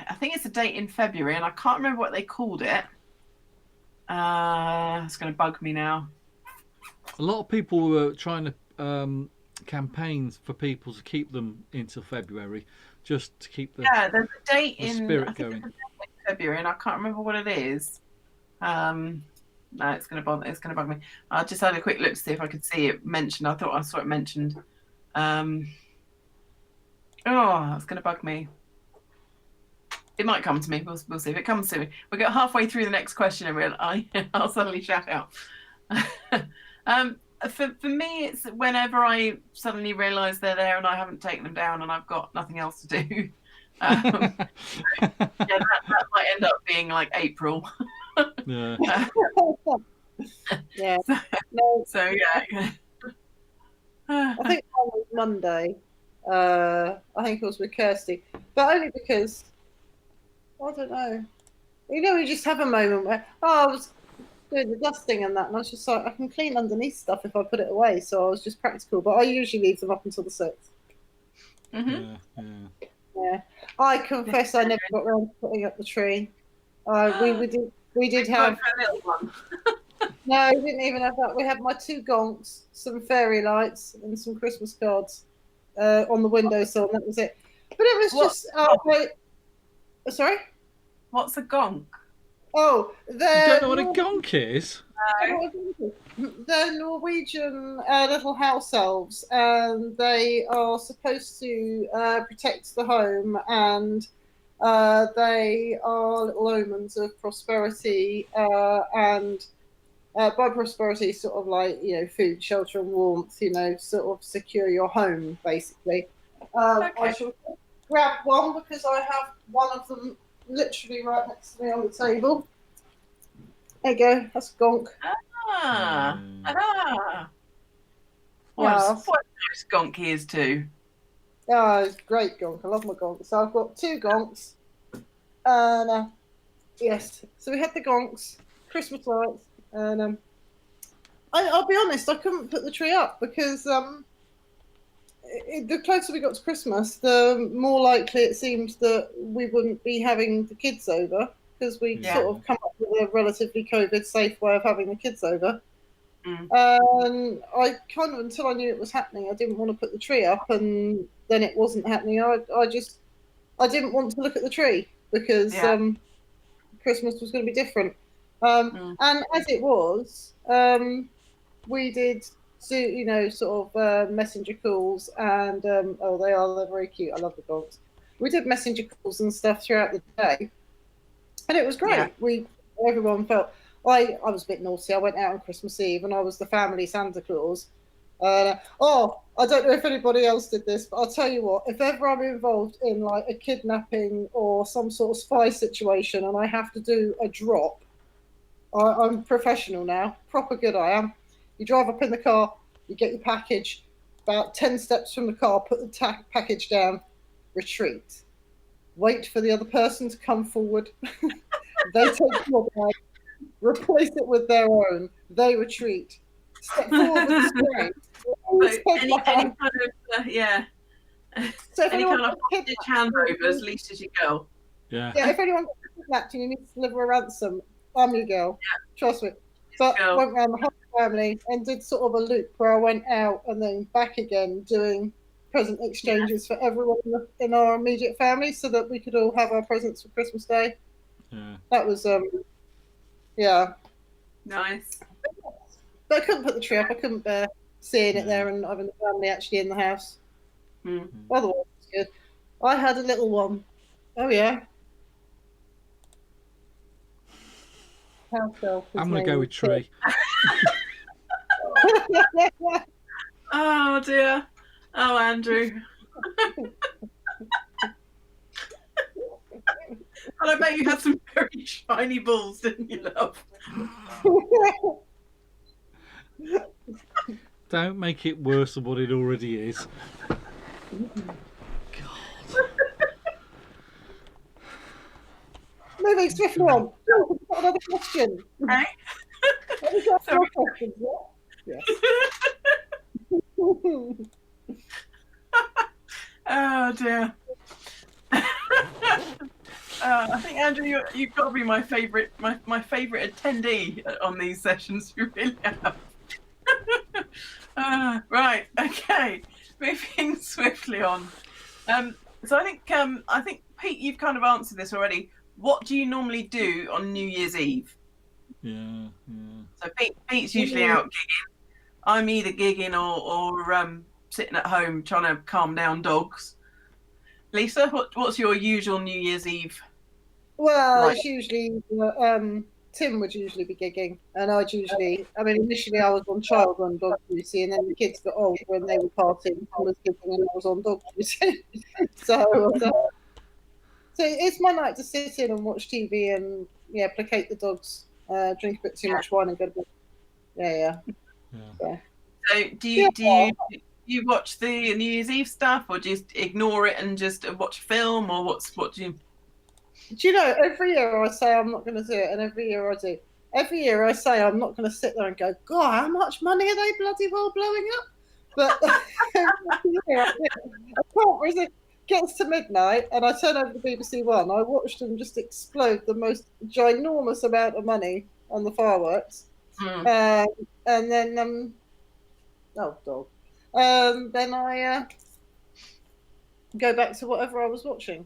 I think it's a date in February, and I can't remember what they called it. It's going to bug me now. A lot of people were trying to campaigns for people to keep them until February, just to keep the there's a date in spirit going. February, and I can't remember what it is. No, it's going to bug me. I just had a quick look to see if I could see it mentioned. I thought I saw it mentioned. It's going to bug me. It might come to me. We'll see if it comes to me. We'll get halfway through the next question and I'll suddenly shout out. For me, it's whenever I suddenly realise they're there and I haven't taken them down and I've got nothing else to do. That might end up being like April. Yeah. Yeah. So yeah. I think it was Monday. I think it was with Kirsty, but only because I don't know. We just have a moment where I was doing the dusting and that, and I was just like, I can clean underneath stuff if I put it away. So I was just practical, but I usually leave them up until the 6th. Mm-hmm. Yeah. I confess I never got around to putting up the tree. We did have a little one. No, we didn't even have that. We had my 2 gonks, some fairy lights, and some Christmas cards on the windowsill, and that was it. But it was sorry? What's a gonk? Oh, you don't know what a gonk is? They're Norwegian little house elves, and they are supposed to protect the home, and they are little omens of prosperity, and by prosperity, sort of like, food, shelter, and warmth, sort of secure your home, basically. I shall grab one because I have one of them literally right next to me on the table. There you go, that's gonk. What a nice gonk he is too. Oh, it's great gonk. I love my gonks. So I've got 2 gonks. And yes, so we had the gonks, Christmas lights, and I'll be honest, I couldn't put the tree up because the closer we got to Christmas, the more likely it seemed that we wouldn't be having the kids over because we sort of come up with a relatively COVID safe way of having the kids over. And I kind of, until I knew it was happening, I didn't want to put the tree up, and then it wasn't happening. I didn't want to look at the tree because Christmas was going to be different. And as it was, we did sort of messenger calls, and they're very cute. I love the dogs. We did messenger calls and stuff throughout the day, and it was great. Everyone felt. I was a bit naughty. I went out on Christmas Eve, and I was the family Santa Claus. I don't know if anybody else did this, but I'll tell you what, if ever I'm involved in like a kidnapping or some sort of spy situation and I have to do a drop, I'm professional now, proper good I am. You drive up in the car, you get your package, about 10 steps from the car, put the package down, retreat. Wait for the other person to come forward. They take your bag, replace it with their own, they retreat. Step forward with the strength. Any kind of So any kind of hostage handover as least as you go. Yeah, if anyone gets kidnapped and you need to deliver a ransom, I'm your girl. Trust me. But I went around the whole family and did sort of a loop where I went out and then back again doing present exchanges for everyone in our immediate family so that we could all have our presents for Christmas Day. That was nice. But I couldn't put the tree up. I couldn't bear seeing it there and having the family actually in the house. Otherwise, it was good. I had a little one. Oh, yeah. I'm going to go with tree. Oh, dear. Oh, Andrew. And I bet you had some very shiny balls, didn't you, love? Don't make it worse than what it already is. God. Moving swiftly on. Oh, we've got another question. Right? Have we got more questions? Yeah. Oh, dear. I think Andrew, you've got to be my favourite attendee on these sessions. You really have. Right. Okay. Moving swiftly on. So I think Pete, you've kind of answered this already. What do you normally do on New Year's Eve? Yeah. So Pete's usually out gigging. I'm either gigging or sitting at home trying to calm down dogs. Lisa, what's your usual New Year's Eve? Well, it's usually Tim would usually be gigging, and initially I was on child run dog duty, and then the kids got older and they were partying. I was gigging and I was on dog duty. So it's my night to sit in and watch TV and placate the dogs, drink a bit too much wine and go to bed. Yeah. So do you watch the New Year's Eve stuff, or do you ignore it and just watch a film, or what do you? Do you know, every year I say I'm not going to do it, and every year I do. Every year I say I'm not going to sit there and go, God, how much money are they bloody well blowing up? But every year I can't resist. Gets to midnight and I turn over the BBC One. I watched them just explode the most ginormous amount of money on the fireworks. And then, then I go back to whatever I was watching.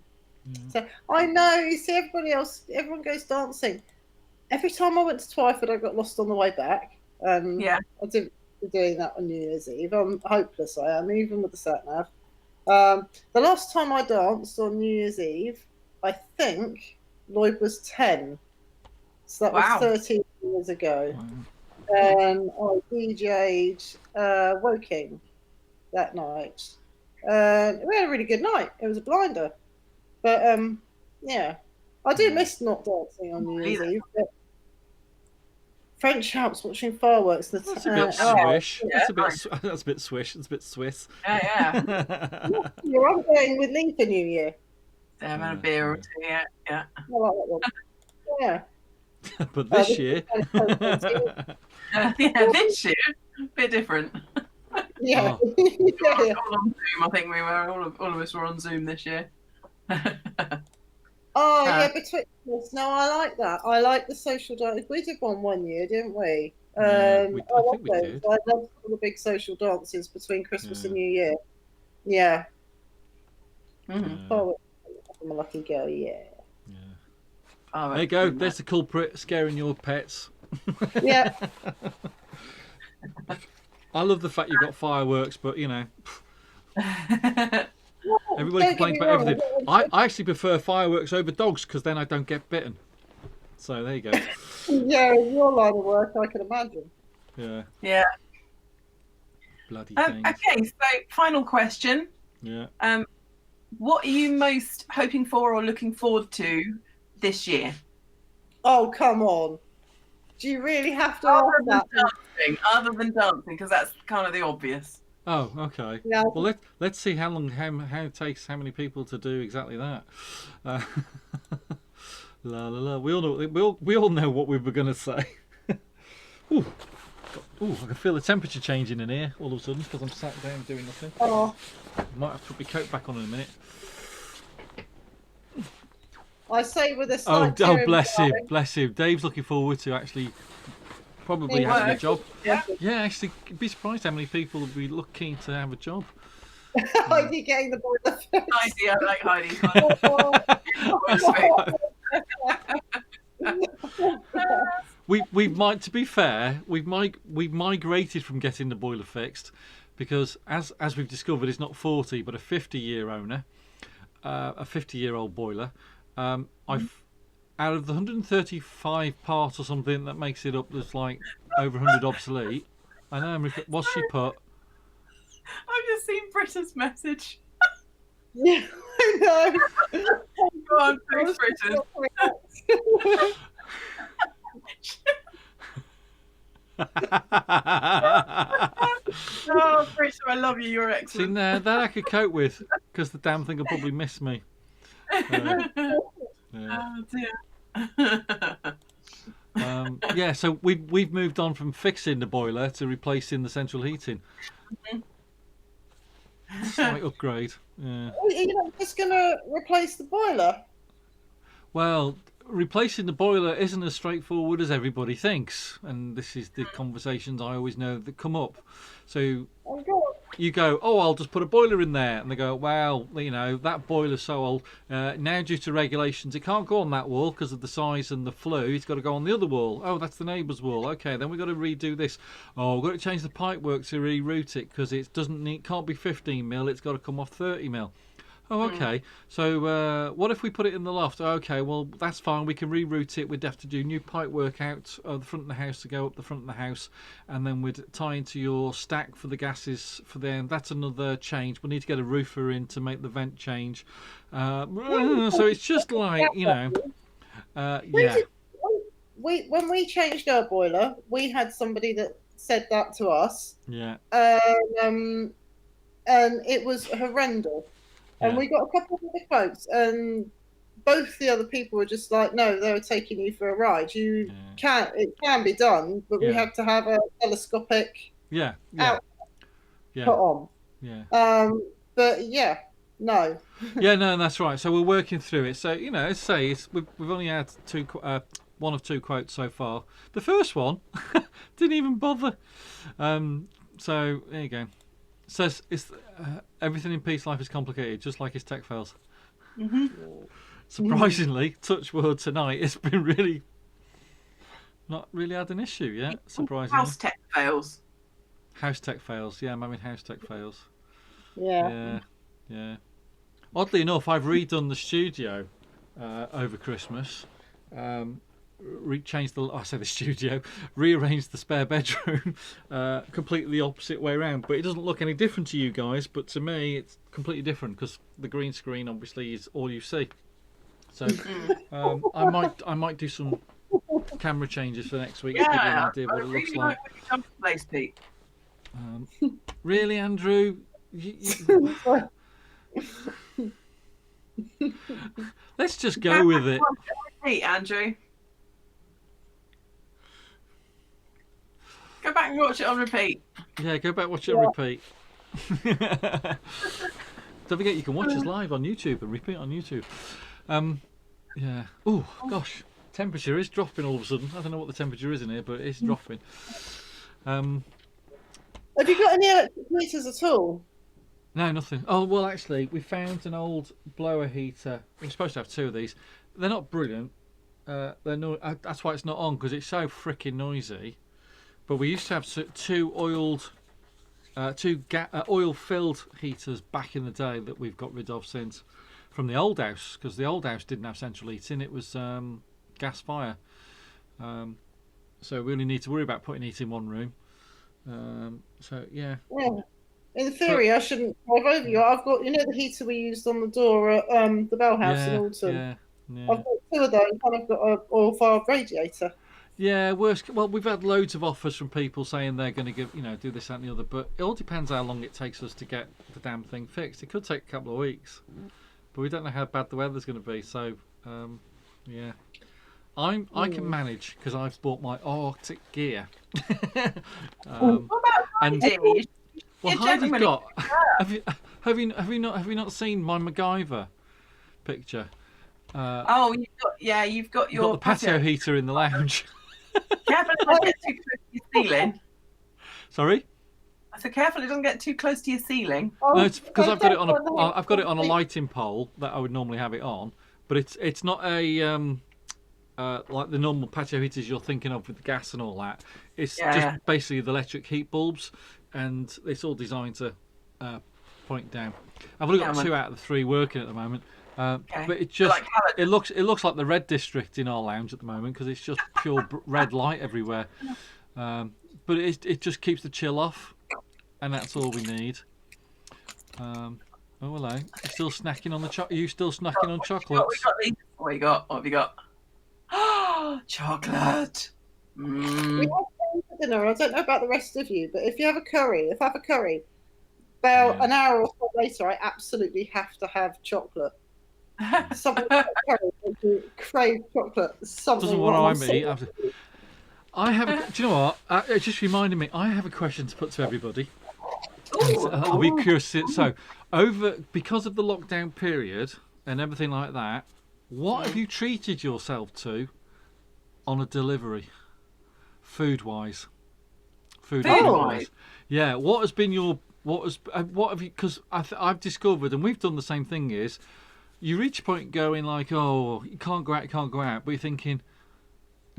So I know, you see, everyone goes dancing. Every time I went to Twyford, I got lost on the way back. I didn't be doing that on New Year's Eve. I'm hopeless, I am, even with the sat-nav. The last time I danced on New Year's Eve, I think Lloyd was 10. So that was 13 years ago. And I DJ'd Woking that night. We had a really good night. It was a blinder. But, I do miss not dancing on New Year's Eve. But French Alps watching fireworks. That's a bit oh, swish. yeah, That's a bit swish. That's a bit Swiss. Yeah. you're on going with Lee for New Year. Having a beer or two. Yeah. I like that one. Yeah. But this year, Yeah, this year, a bit different. Yeah. Oh. Yeah. All on Zoom. I think we were all of us were on Zoom this year. Oh yeah, betwixt us. No, I like that. I like the social dance. We did one year, didn't we? Yeah, I I love think we those. did. I love all the big social dances between Christmas Yeah. and New Year. Yeah. Mhm. Oh, I'm a lucky girl. Yeah. Oh, There you go. There's the culprit scaring your pets. Yeah. I love the fact you've got fireworks, but you know, everybody Don't get complains me about wrong, everything. I I actually prefer fireworks over dogs because then I don't get bitten. So there you go. Yeah, in your line of work, I can imagine. Yeah, Yeah. bloody things. Okay, so final question. Yeah. What are you most hoping for or looking forward to this year? Oh, come on. Do you really have to ask that? Other than dancing, because that's kind of the obvious. Oh, okay. Yeah. Well, let's see how it takes how many people to do exactly that. La la la. We all know what we were gonna say. Ooh, I can feel the temperature changing in here all of a sudden because I'm sat down doing nothing. Oh, Might have to put my coat back on in a minute. I say with a Oh, slight tear in bless my him, eye. bless him. Dave's looking forward to actually probably Yeah. having a job. Yeah. Yeah, actually, you'd be surprised how many people would be keen to have a job. Heidi getting the boiler fixed. Heidi, I like Heidi. To be fair, we've migrated from getting the boiler fixed because as we've discovered, it's not 40 but a 50-year owner, a 50-year-old boiler. I've out of the 135 parts or something that makes it up, there's like over 100 obsolete. I know. What's she put? I've just seen Britta's message. Yeah, I know. Go on, please, Britta. Oh, Britta, I love you. You're See, excellent. now that I could cope with because the damn thing will probably miss me. Yeah. Oh dear. Yeah, so we've moved on from fixing the boiler to replacing the central heating. Slight upgrade. Yeah. You're not just going to replace the boiler? Well, replacing the boiler isn't as straightforward as everybody thinks, and this is the conversations I always know that come up. So Oh, God. you go, oh, I'll just put a boiler in there, and they go, well, you know, that boiler's so old. Now, due to regulations, it can't go on that wall because of the size and the flue. It's got to go on the other wall. Oh, that's the neighbour's wall. Okay, then we've got to redo this. Oh, we've got to change the pipework to reroute it because it can't be 15 mil. It's got to come off 30 mil. Oh, okay. So what if we put it in the loft? Okay, well, that's fine. We can reroute it. We'd have to do new pipe work out of the front of the house to go up the front of the house. And then we'd tie into your stack for the gases for them. That's another change. We need to get a roofer in to make the vent change. So it's just like, you know, yeah. When we changed our boiler, we had somebody that said that to us. Yeah. And it was horrendous. And Yeah. we got a couple of other quotes, and both the other people were just like, no, they were taking you for a ride. It can be done, but we Yeah. have to have a telescopic Yeah. out Yeah. put on. Yeah. But yeah, no. Yeah, no, that's right. So we're working through it. So, you know, let's say we've only had one of two quotes so far. The first one didn't even bother. So there you go. Says it's everything in peace life is complicated, just like his tech fails. Surprisingly, touch wood tonight, it's been really not really had an issue yet. Surprisingly, House tech fails. House tech fails. Yeah, I'm having house tech fails. Yeah. Yeah. Oddly enough, I've redone the studio over Christmas. Rearranged the spare bedroom completely the opposite way around. But it doesn't look any different to you guys. But to me, it's completely different because the green screen obviously is all you see. So I might do some camera changes for next week to give you an Yeah, idea of I what it looks really like. like when you jump in place, Pete. Really, Andrew? Let's just go with it. Repeat, Andrew. Go back and watch it on repeat. Yeah, go back, watch it, and repeat. Don't forget, you can watch us live on YouTube and repeat on YouTube. Yeah. Oh gosh, temperature is dropping all of a sudden. I don't know what the temperature is in here, but it's dropping. Have you got any electric heaters at all? No, nothing. Oh well, actually, we found an old blower heater. We're supposed to have 2 of these. They're not brilliant. They're no. That's why it's not on, because it's so freaking noisy. But we used to have 2 oiled. 2 oil-filled heaters back in the day that we've got rid of since, from the old house, because the old house didn't have central heating. It was gas fire. So we only need to worry about putting heat in one room. So yeah. Yeah. In theory, I shouldn't drive over you. I've got, the heater we used on the door at the Bell House in Alton. Yeah. I've got 2 of those, and I've got an oil-fired radiator. Yeah, well, we've had loads of offers from people saying they're going to give, do this, that, and the other. But it all depends how long it takes us to get the damn thing fixed. It could take a couple of weeks, but we don't know how bad the weather's going to be. So, yeah, I can manage because I've bought my Arctic gear. What about Heidi? Well, Heidi got. Have you not seen my MacGyver picture? You've got your got the patio heater in the lounge. Careful it doesn't get too close to your ceiling. Sorry? So careful it doesn't get too close to your ceiling. No, it's because I've got it on a lighting pole that I would normally have it on, but it's not a like the normal patio heaters you're thinking of with the gas and all that. It's just basically the electric heat bulbs, and it's all designed to point down. I've only got 2 out of the 3 working at the moment. But it just it looks like the red district in our lounge at the moment, because it's just pure red light everywhere. But it just keeps the chill off, and that's all we need. Oh hello! You're still snacking on the chocolate? Are you still snacking on chocolates? What have you got? Oh, chocolate. We had for dinner. I don't know about the rest of you, but if I have a curry, about an hour or so later, I absolutely have to have chocolate. Something like curry makes me crave chocolate. Doesn't what I eat. I have. Do you know what? It just reminded me. I have a question to put to everybody. I'll be curious. So, because of the lockdown period and everything like that, what have you treated yourself to on a delivery, food-wise? Food-wise. Yeah. What has been your what have you? Because I've discovered, and we've done the same thing. Is you reach a point going like, oh, you can't go out, but you're thinking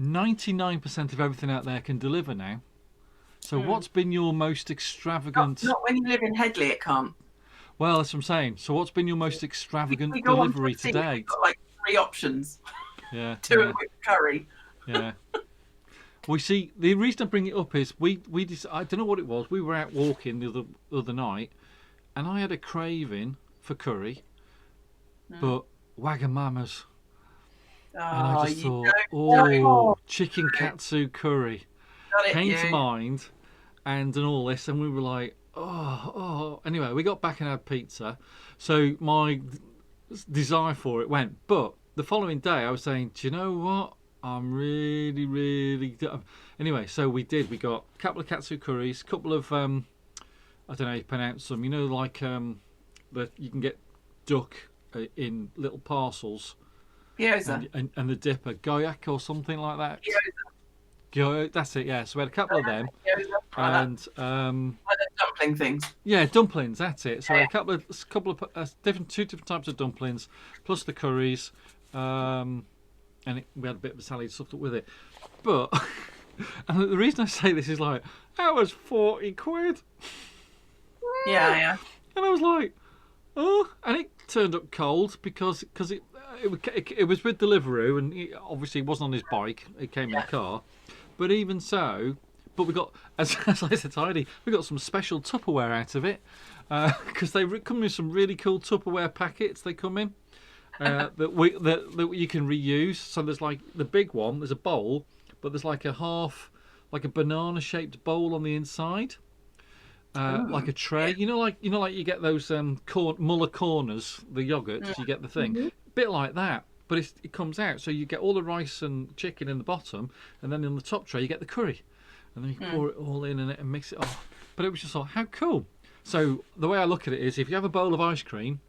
99% of everything out there can deliver now. So what's been your most extravagant... Not when you live in Headley, it can't. Well, that's what I'm saying. So what's been your most extravagant delivery today? We've got like 3 options. Yeah. 2 of which curry. Yeah. We see, the reason I bring it up is I don't know what it was. We were out walking the other night, and I had a craving for curry. But Wagamama's. And I just thought, chicken katsu curry came to mind, and all this, and we were like, oh. Anyway, we got back and had pizza, so my desire for it went. But the following day, I was saying, do you know what? I'm really, really... Anyway, so we did. We got a couple of katsu curries, a couple of, I don't know how you pronounce them, like that you can get duck in little parcels. Gyoza. And the dipper, goyak or something like that. Gyoza. That's it, yeah. So we had a couple of them. And dumpling things. Yeah, dumplings, that's it. So we had a couple of two different types of dumplings, plus the curries. And we had a bit of a salad stuffed up with it. But, and the reason I say this is like, that was 40 quid. Yeah. And I was like, oh, and it turned up cold because it was with Deliveroo, and he obviously wasn't on his bike. It came in a car. But even so, we got, as I said to Heidi, we got some special Tupperware out of it, because they come in some really cool Tupperware packets. They come in that you can reuse. So there's like the big one. There's a bowl, but there's like a banana-shaped bowl on the inside, like a tray. You know, like you get those Muller corners, the yogurt. You get the thing, bit like that. But it comes out, so you get all the rice and chicken in the bottom, and then in the top tray you get the curry, and then you pour it all in and mix it off. But it was just like, how cool! So the way I look at it is, if you have a bowl of ice cream,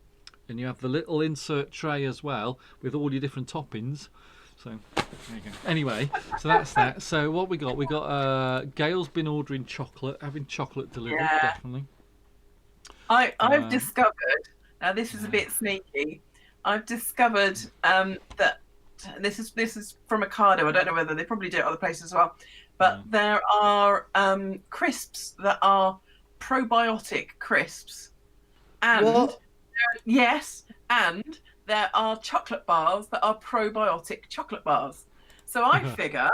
and you have the little insert tray as well with all your different toppings. So there you go. Anyway, so that's that. So what we got? We got Gail's been ordering chocolate, having chocolate delivered, definitely. I've discovered. Now this is a bit sneaky. I've discovered that this is from Ocado. I don't know whether they probably do it other places as well, but there are crisps that are probiotic crisps, and and there are chocolate bars that are probiotic chocolate bars. So I figure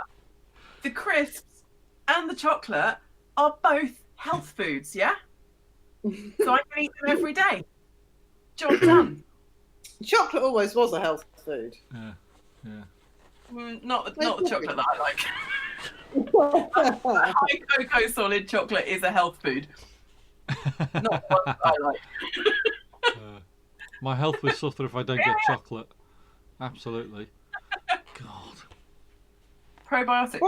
the crisps and the chocolate are both health foods, yeah? So I can eat them every day. Job done. Chocolate always was a health food. Not the chocolate that I like. High cocoa solid chocolate is a health food. Not one that I like. My health will suffer if I don't get chocolate. Absolutely. God. Probiotic.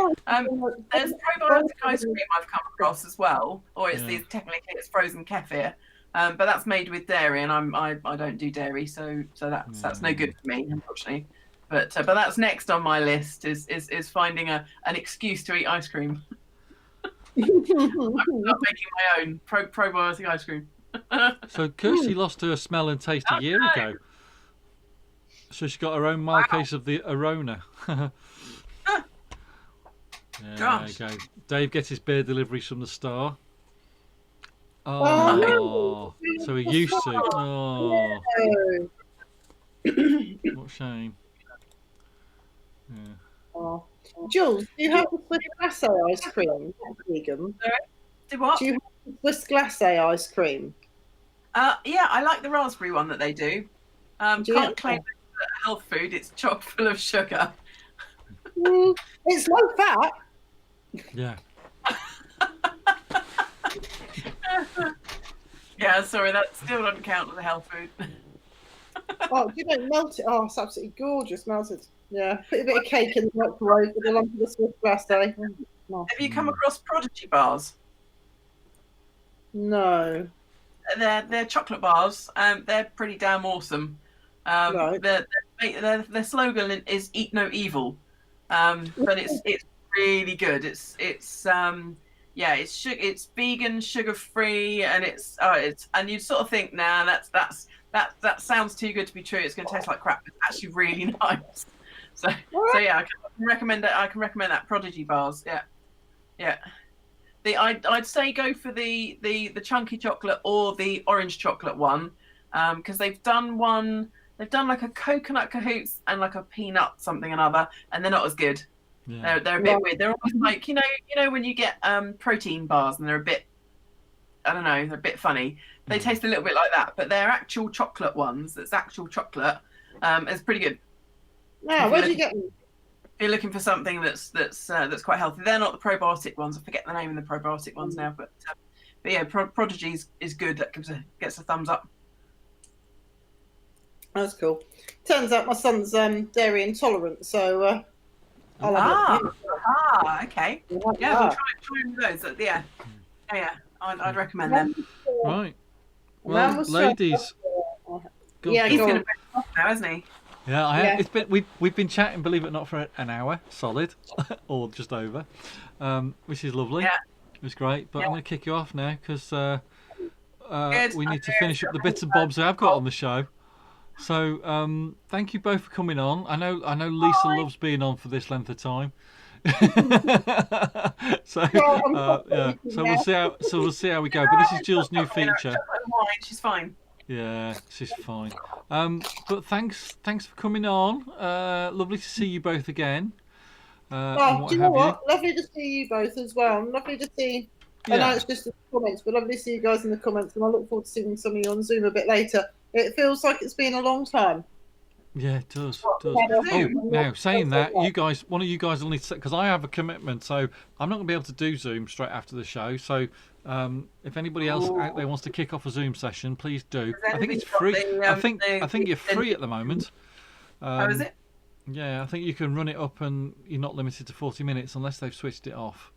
There's probiotic ice cream I've come across as well, or technically it's frozen kefir, but that's made with dairy, and I don't do dairy, so that's no good for me, unfortunately. But that's next on my list is finding an excuse to eat ice cream. I'm not making my own probiotic ice cream. So Kirsty lost her smell and taste a year ago. So she got her own mild case of the Arona. There you go. Dave gets his beer deliveries from the Star. Oh, so he used to. Oh, what a shame. Yeah. Oh. Jules, do you have the Swiss glacé ice cream? Vegan. Do what? Do you have the Swiss glacé ice cream? Yeah, I like the raspberry one that they do. Can't claim it's a health food. It's chock full of sugar. It's low fat. Yeah. Yeah, sorry, that still doesn't count as a health food. Oh, you don't melt it. Oh, it's absolutely gorgeous melted. Yeah, put a bit of cake in the microwave with a lump of the Swiss glacé. Have you come across Prodigy bars? No. They're chocolate bars. They're pretty damn awesome. Right. Their slogan is "Eat no evil," but it's really good. It's vegan, sugar free, and it's and you sort of think, nah, that sounds too good to be true. It's going to taste like crap. It's actually really nice. So yeah, I can recommend that. I can recommend that Prodigy bars. Yeah. I'd say go for the chunky chocolate or the orange chocolate one, because they've done like a coconut cahoots and like a peanut something another, and they're not as good. Yeah. They're a bit weird. They're almost like you know when you get protein bars and they're a bit, I don't know, they're a bit funny. They taste a little bit like that, but they're actual chocolate ones. That's actual chocolate. It's pretty good. Yeah, where do you get them? If you're looking for something that's quite healthy, they're not the probiotic ones. I forget the name of the probiotic ones now, but yeah, Prodigy is good. That gets a thumbs up. That's cool. Turns out my son's dairy intolerant, so I'll have it. Okay. Yeah, we'll try those. Yeah. I'd recommend them. Right. Well, ladies. Yeah, he's going to break off now, isn't he? Yeah, I have. It's been we've been chatting, believe it or not, for an hour solid, or just over, which is lovely. Yeah. It was great, but I'm going to kick you off now because we need to finish up the bits and bobs I've got on the show. So thank you both for coming on. I know Lisa loves being on for this length of time. So we'll see how we go. But this is Jill's new feature. She's fine. Yeah, she's fine. But thanks for coming on. Lovely to see you both again. Do you know what? Lovely to see you both as well. Lovely to see. Yeah. I know it's just the comments, but lovely to see you guys in the comments, and I look forward to seeing some of you on Zoom a bit later. It feels like it's been a long time. Yeah, it does. What, It does. the Oh, Zoom? now saying that, one of you guys will need to, because I have a commitment, so I'm not going to be able to do Zoom straight after the show. So if anybody else out there wants to kick off a Zoom session, please do. Has I think it's anybody free. got I think you're free at the moment. How is it? Yeah, I think you can run it up, and you're not limited to 40 minutes unless they've switched it off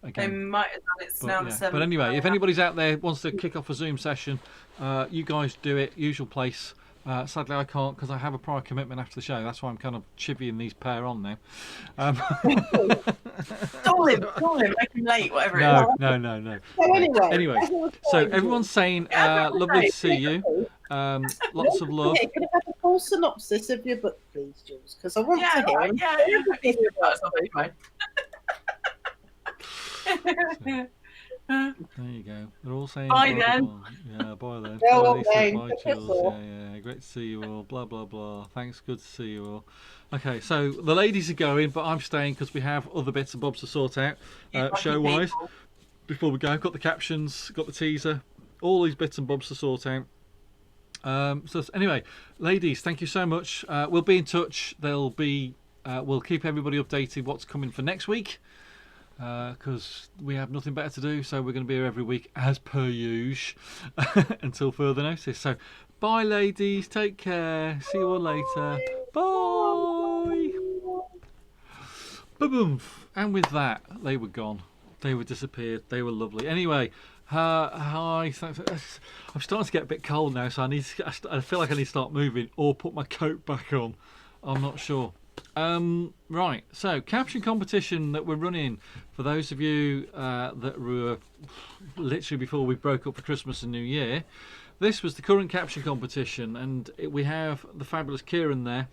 They again. might have done it. It's now the 7th. But anyway, if anybody's out there wants to kick off a Zoom session, you guys do it. Usual place. Sadly, I can't because I have a prior commitment after the show. That's why I'm kind of chivying these pair on now. Call him, make him late, whatever it is. No. So Anyway, so everyone's saying lovely to see you. Lots of love. Okay, can I have a full synopsis of your book, please, Jules? Because I want to hear. Right, There you go. They're all saying Bye blah, then. blah, blah. Yeah, bye then. Go Bye, on Lisa. then. Bye, Jules. Yeah. Great to see you all. Blah, blah, blah. Thanks. Good to see you all. Okay, so the ladies are going, but I'm staying because we have other bits and bobs to sort out, show-wise. Before we go, got the captions, got the teaser, all these bits and bobs to sort out. So anyway, ladies, thank you so much. We'll be in touch. There'll be, we'll keep everybody updated what's coming for next week. Because we have nothing better to do, so we're going to be here every week as per usual until further notice. So bye ladies, take care, see you all later, bye. Boom. And with that, they were gone, they were disappeared, they were lovely. Anyway, hi. I'm starting to get a bit cold now, so I feel like I need to start moving or put my coat back on. I'm not sure. Right, so caption competition that we're running for those of you that were literally before we broke up for Christmas and New Year. This was the current caption competition, and we have the fabulous Kieran there.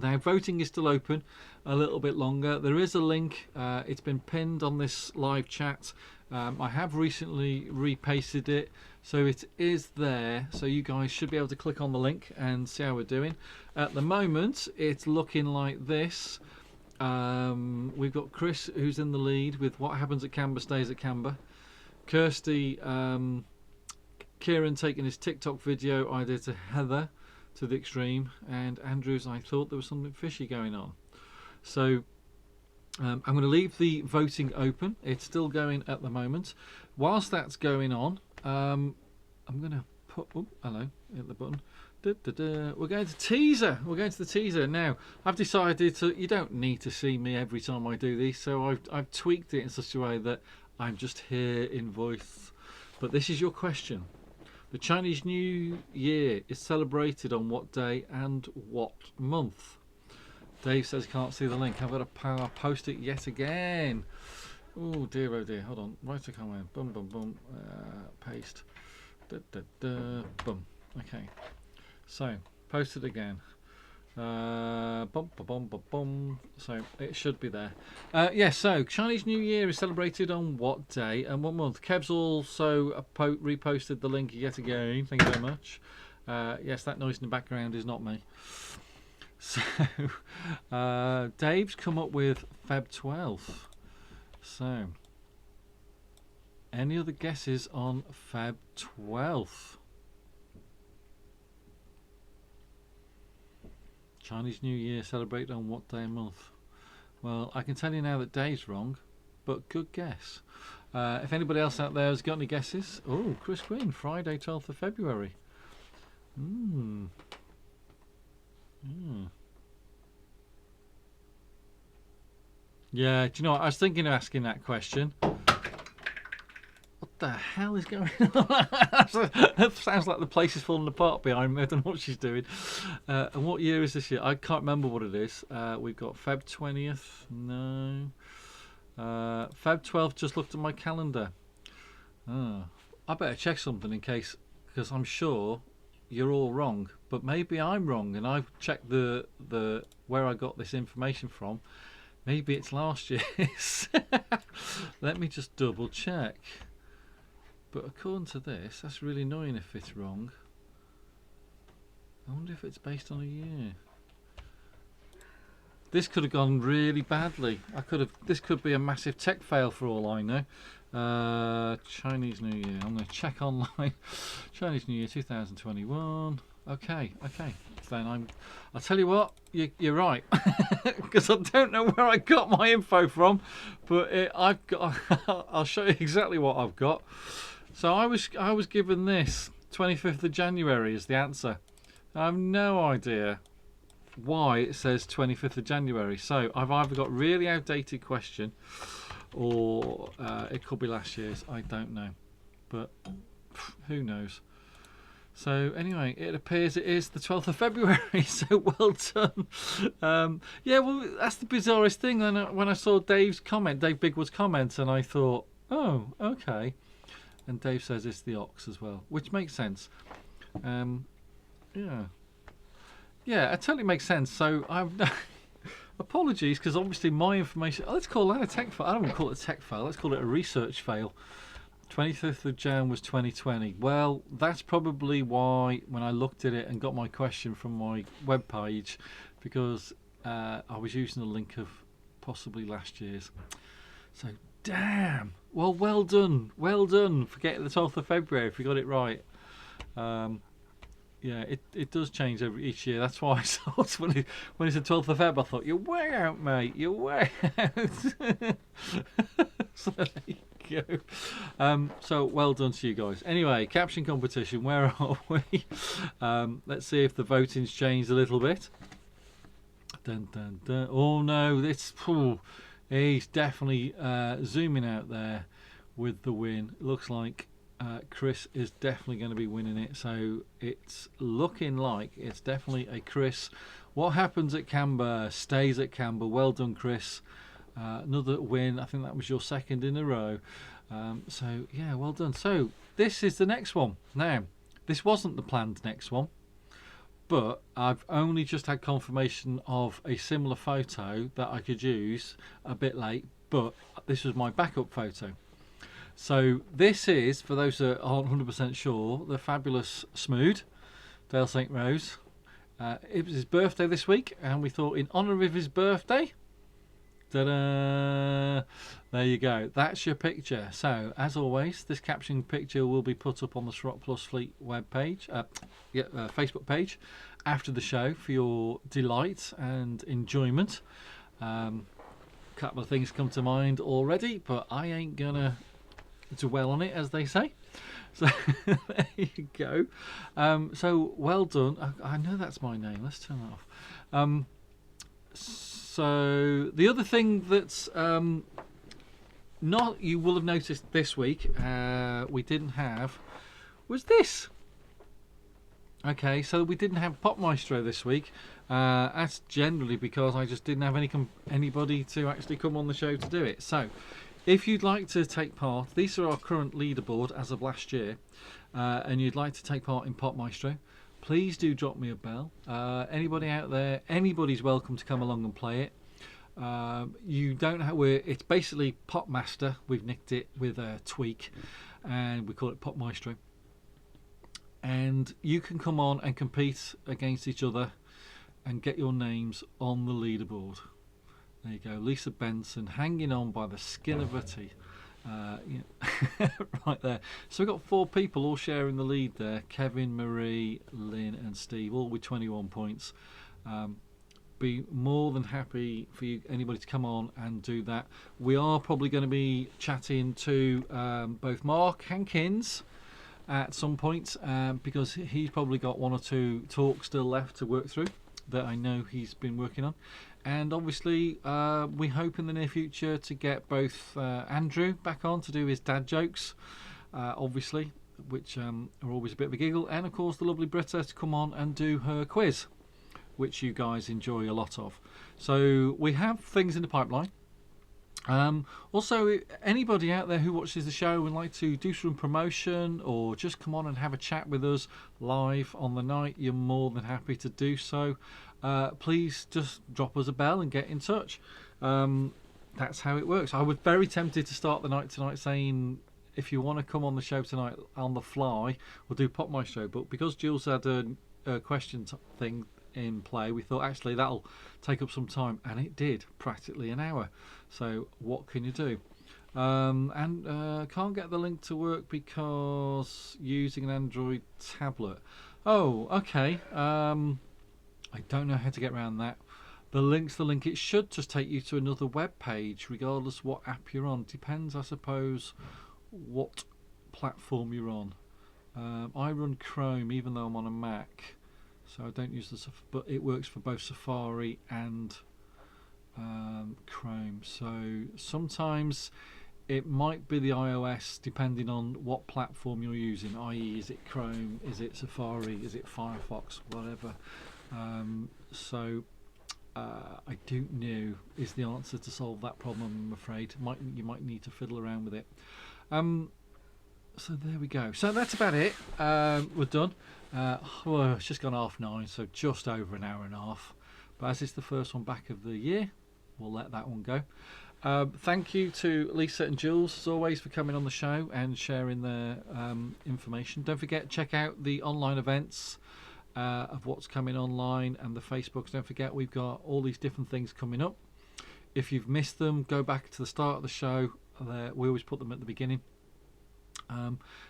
Now voting is still open a little bit longer. There is a link, it's been pinned on this live chat. I have recently repasted it, so it is there, so you guys should be able to click on the link and see how we're doing. At the moment it's looking like this. We've got Chris, who's in the lead with What Happens at Canberra Stays at Canberra. Kirsty, Kieran taking his TikTok video idea to Heather to the extreme, and Andrews, I thought there was something fishy going on. So I'm going to leave the voting open. It's still going at the moment. Whilst that's going on, I'm going to put, oh, hello, hit the button. We're going to teaser. We're going to the teaser now. I've decided to. You don't need to see me every time I do these, so I've tweaked it in such a way that I'm just here in voice. But this is your question. The Chinese New Year is celebrated on what day and what month? Dave says can't see the link. I've got to post it yet again. Oh dear, hold on. Write a comment. Boom. Paste. Boom. Okay. So post it again. So it should be there. Yes. So Chinese New Year is celebrated on what day and what month? Kev's also reposted the link yet again. Thank you very much. Yes, that noise in the background is not me. So Dave's come up with Feb 12th. So any other guesses on Feb 12th? Chinese New Year celebrated on what day and month? Well, I can tell you now that Dave's wrong, but good guess. If anybody else out there has got any guesses, oh, Chris Green, Friday 12th of February. Yeah, do you know what? I was thinking of asking that question. What the hell is going on? That sounds like the place is falling apart behind me. I don't know what she's doing. And what year is this year? I can't remember what it is. We've got Feb 20th. No. Feb 12th, just looked at my calendar. I better check something in case, because I'm sure you're all wrong. But maybe I'm wrong, and I've checked the where I got this information from. Maybe it's last year's. Let me just double check. But according to this, that's really annoying if it's wrong. I wonder if it's based on a year. This could have gone really badly. This could be a massive tech fail for all I know. Chinese New Year. I'm going to check online. Chinese New Year 2021. Okay. Then I'll tell you what. You're right, because I don't know where I got my info from, but I've got. I'll show you exactly what I've got. So I was given this 25th of January as the answer. I have no idea why it says 25th of January. So I've either got really outdated question, or it could be last year's. I don't know, but who knows. So anyway, it appears it is the 12th of February. So well done. Yeah, well, that's the bizarrest thing. When I saw Dave Bigwood's comment, and I thought, oh, okay. And Dave says it's the ox as well, which makes sense. Yeah, it totally makes sense. So I've apologies, because obviously my information. Let's call that a tech fail. I don't want to call it a tech fail. Let's call it a research fail. 25th of Jan was 2020. Well, that's probably why when I looked at it and got my question from my webpage, because I was using a link of possibly last year's. So damn. Well done for getting the 12th of February if you got it right. Yeah, it does change each year. That's why I thought when it's the 12th of Feb, I thought, you're way out, mate. You're way out. So there you go. So well done to you guys. Anyway, caption competition. Where are we? Let's see if the voting's changed a little bit. Dun, dun, dun. Oh no, he's definitely zooming out there with the win. Looks like Chris is definitely going to be winning it, so it's looking like it's definitely a Chris. What happens at Canberra stays at Canberra. Well done, Chris. Another win. I think that was your second in a row. So yeah, well done. So this is the next one. Now, this wasn't the planned next one, but I've only just had confirmation of a similar photo that I could use a bit late, but this was my backup photo. So this is, for those that aren't 100% sure, the fabulous Smood, Dale St. Rose. It was his birthday this week, and we thought in honour of his birthday, ta-da, there you go. That's your picture. So, as always, this caption picture will be put up on the Ceroc Plus Fleet webpage, Facebook page, after the show for your delight and enjoyment. Couple of things come to mind already, but I ain't gonna dwell on it, as they say. So there you go. So well done. I know that's my name. Let's turn that off. So the other thing that's not you will have noticed this week we didn't have was this. Okay, so we didn't have Pop Maestro this week. That's generally because I just didn't have anybody to actually come on the show to do it. So if you'd like to take part, these are our current leaderboard as of last year, and you'd like to take part in Pop Maestro, please do drop me a bell. Anybody out there, anybody's welcome to come along and play it. You don't have, it's basically Pop Master. We've nicked it with a tweak, and we call it Pop Maestro. And you can come on and compete against each other and get your names on the leaderboard. There you go, Lisa Benson hanging on by the skin of her teeth. Right there. So we've got 4 people all sharing the lead there. Kevin, Marie, Lynn and Steve, all with 21 points. Be more than happy for anybody to come on and do that. We are probably going to be chatting to both Mark Hankins at some point, because he's probably got 1 or 2 talks still left to work through that I know he's been working on. And obviously we hope in the near future to get both Andrew back on to do his dad jokes, obviously, which are always a bit of a giggle, and of course the lovely Britta to come on and do her quiz, which you guys enjoy a lot of. So we have things in the pipeline. Also, anybody out there who watches the show would like to do some promotion or just come on and have a chat with us live on the night, you're more than happy to do so. Please just drop us a bell and get in touch. That's how it works. I was very tempted to start the night tonight saying, if you want to come on the show tonight on the fly, we'll do Pop Maestro, but because Jules had a question thing in play, we thought actually that'll take up some time, and it did, practically an hour. So what can you do? And can't get the link to work because using an Android tablet. Oh, okay. I don't know how to get around that. The link's the link. It should just take you to another web page, regardless what app you're on. Depends, I suppose, what platform you're on. I run Chrome, even though I'm on a Mac, so I don't use the. But it works for both Safari and Chrome. So sometimes it might be the iOS, depending on what platform you're using. I.e., is it Chrome? Is it Safari? Is it Firefox? Whatever. I don't know is the answer to solve that problem, I'm afraid. You might need to fiddle around with it. So there we go. So that's about it. We're done. Well, it's just gone 9:30, so just over an hour and a half. But as it's the first one back of the year, we'll let that one go. Thank you to Lisa and Jules, as always, for coming on the show and sharing their information. Don't forget, check out the online events of what's coming online and the Facebooks. Don't forget, we've got all these different things coming up. If you've missed them, go back to the start of the show. We always put them at the beginning.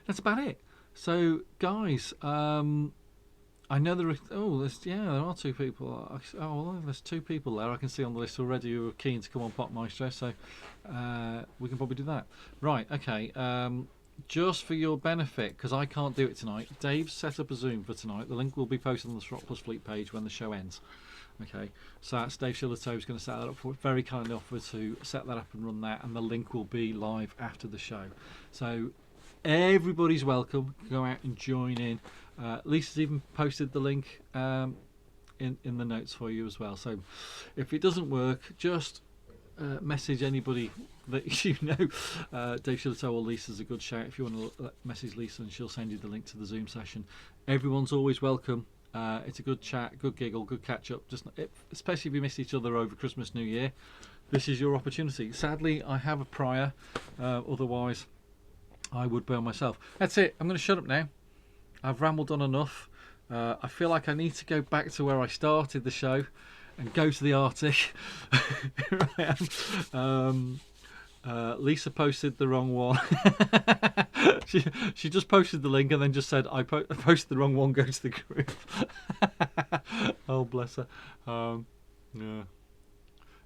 That's about it. So, guys, I know there are 2 people. There's 2 people there I can see on the list already who are keen to come on Pop Maestro, so we can probably do that. Right, okay. Just for your benefit, because I can't do it tonight, Dave's set up a Zoom for tonight. The link will be posted on the Ceroc Plus Fleet page when the show ends. Okay, so that's Dave Shillitoe who's going to set that up for. Very kindly offered to set that up and run that, and the link will be live after the show. So everybody's welcome. Go out and join in. Lisa's even posted the link in the notes for you as well. So if it doesn't work, just message anybody that you know. Dave Shillitoe or Lisa's a good shout. If you want to message Lisa, and she'll send you the link to the Zoom session. Everyone's always welcome. It's a good chat, good giggle, good catch up. Especially if you miss each other over Christmas, New Year. This is your opportunity. Sadly, I have a prior. Otherwise, I would burn myself. That's it. I'm going to shut up now. I've rambled on enough. I feel like I need to go back to where I started the show and go to the Arctic. Here I am. Lisa posted the wrong one. she just posted the link and then just said, I posted the wrong one, go to the group. Oh, bless her.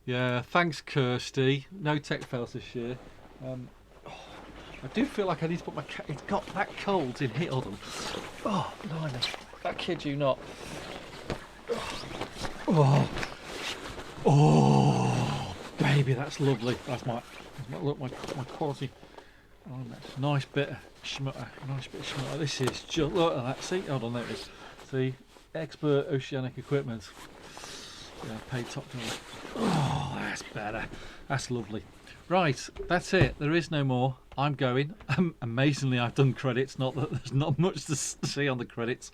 Yeah, thanks, Kirsty. No tech fails this year. I do feel like I need to put my... It's got that cold in here. Hold on. Oh, blimey. I kid you not. Oh, baby, that's lovely. That's my quality. Oh, that's nice bit of schmutter. This is just... Look at that. See? Hold on, there it is. See? Expert oceanic equipment. Yeah, paid top dollar. Oh, that's better. That's lovely. Right, that's it. There is no more. I'm going. Amazingly, I've done credits. Not that there's not much to see on the credits.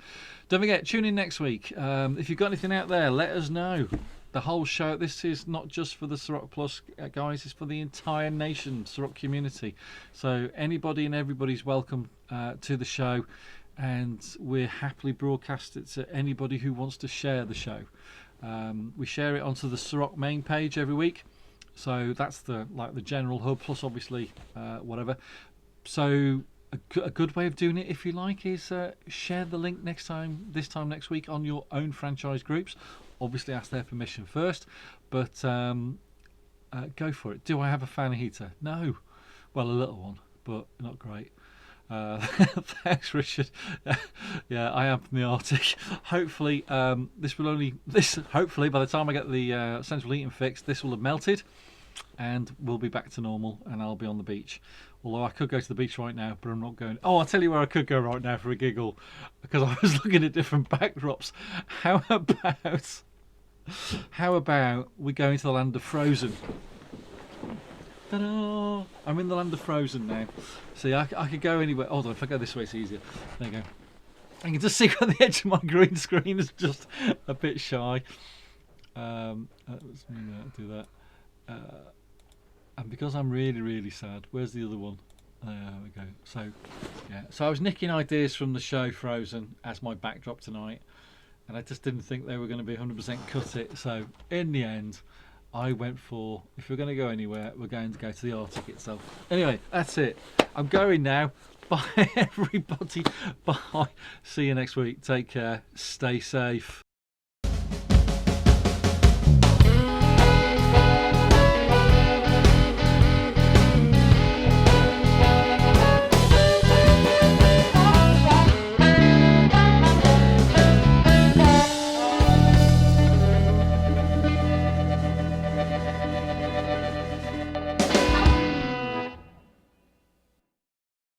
Don't forget, tune in next week. If you've got anything out there, let us know. The whole show. This is not just for the Ceroc Plus guys. It's for the entire nation, Ceroc community. So anybody and everybody's welcome to the show, and we're happily broadcast it to anybody who wants to share the show. We share it onto the Ceroc main page every week. So that's the general hub, plus obviously whatever. So a good way of doing it, if you like, is share the link this time next week on your own franchise groups. Obviously ask their permission first, but go for it. Do I have a fan heater? No. Well, a little one, but not great. Thanks, Richard. Yeah, I am from the Arctic. Hopefully, hopefully by the time I get the central heating fixed, this will have melted, and we'll be back to normal, and I'll be on the beach. Although I could go to the beach right now, but I'm not going. Oh, I'll tell you where I could go right now for a giggle, because I was looking at different backdrops. How about we go into the land of Frozen? Ta-da! I'm in the land of Frozen now. See, I could go anywhere. Hold on, if I go this way, it's easier. There you go. I can just see where the edge of my green screen is just a bit shy. Let's do that. And because I'm really, really sad, where's the other one? There we go. So, yeah. So I was nicking ideas from the show Frozen as my backdrop tonight, and I just didn't think they were going to be 100% cut it. So in the end, I went for, if we're going to go anywhere, we're going to go to the Arctic itself. Anyway, that's it. I'm going now. Bye, everybody. Bye. See you next week. Take care. Stay safe.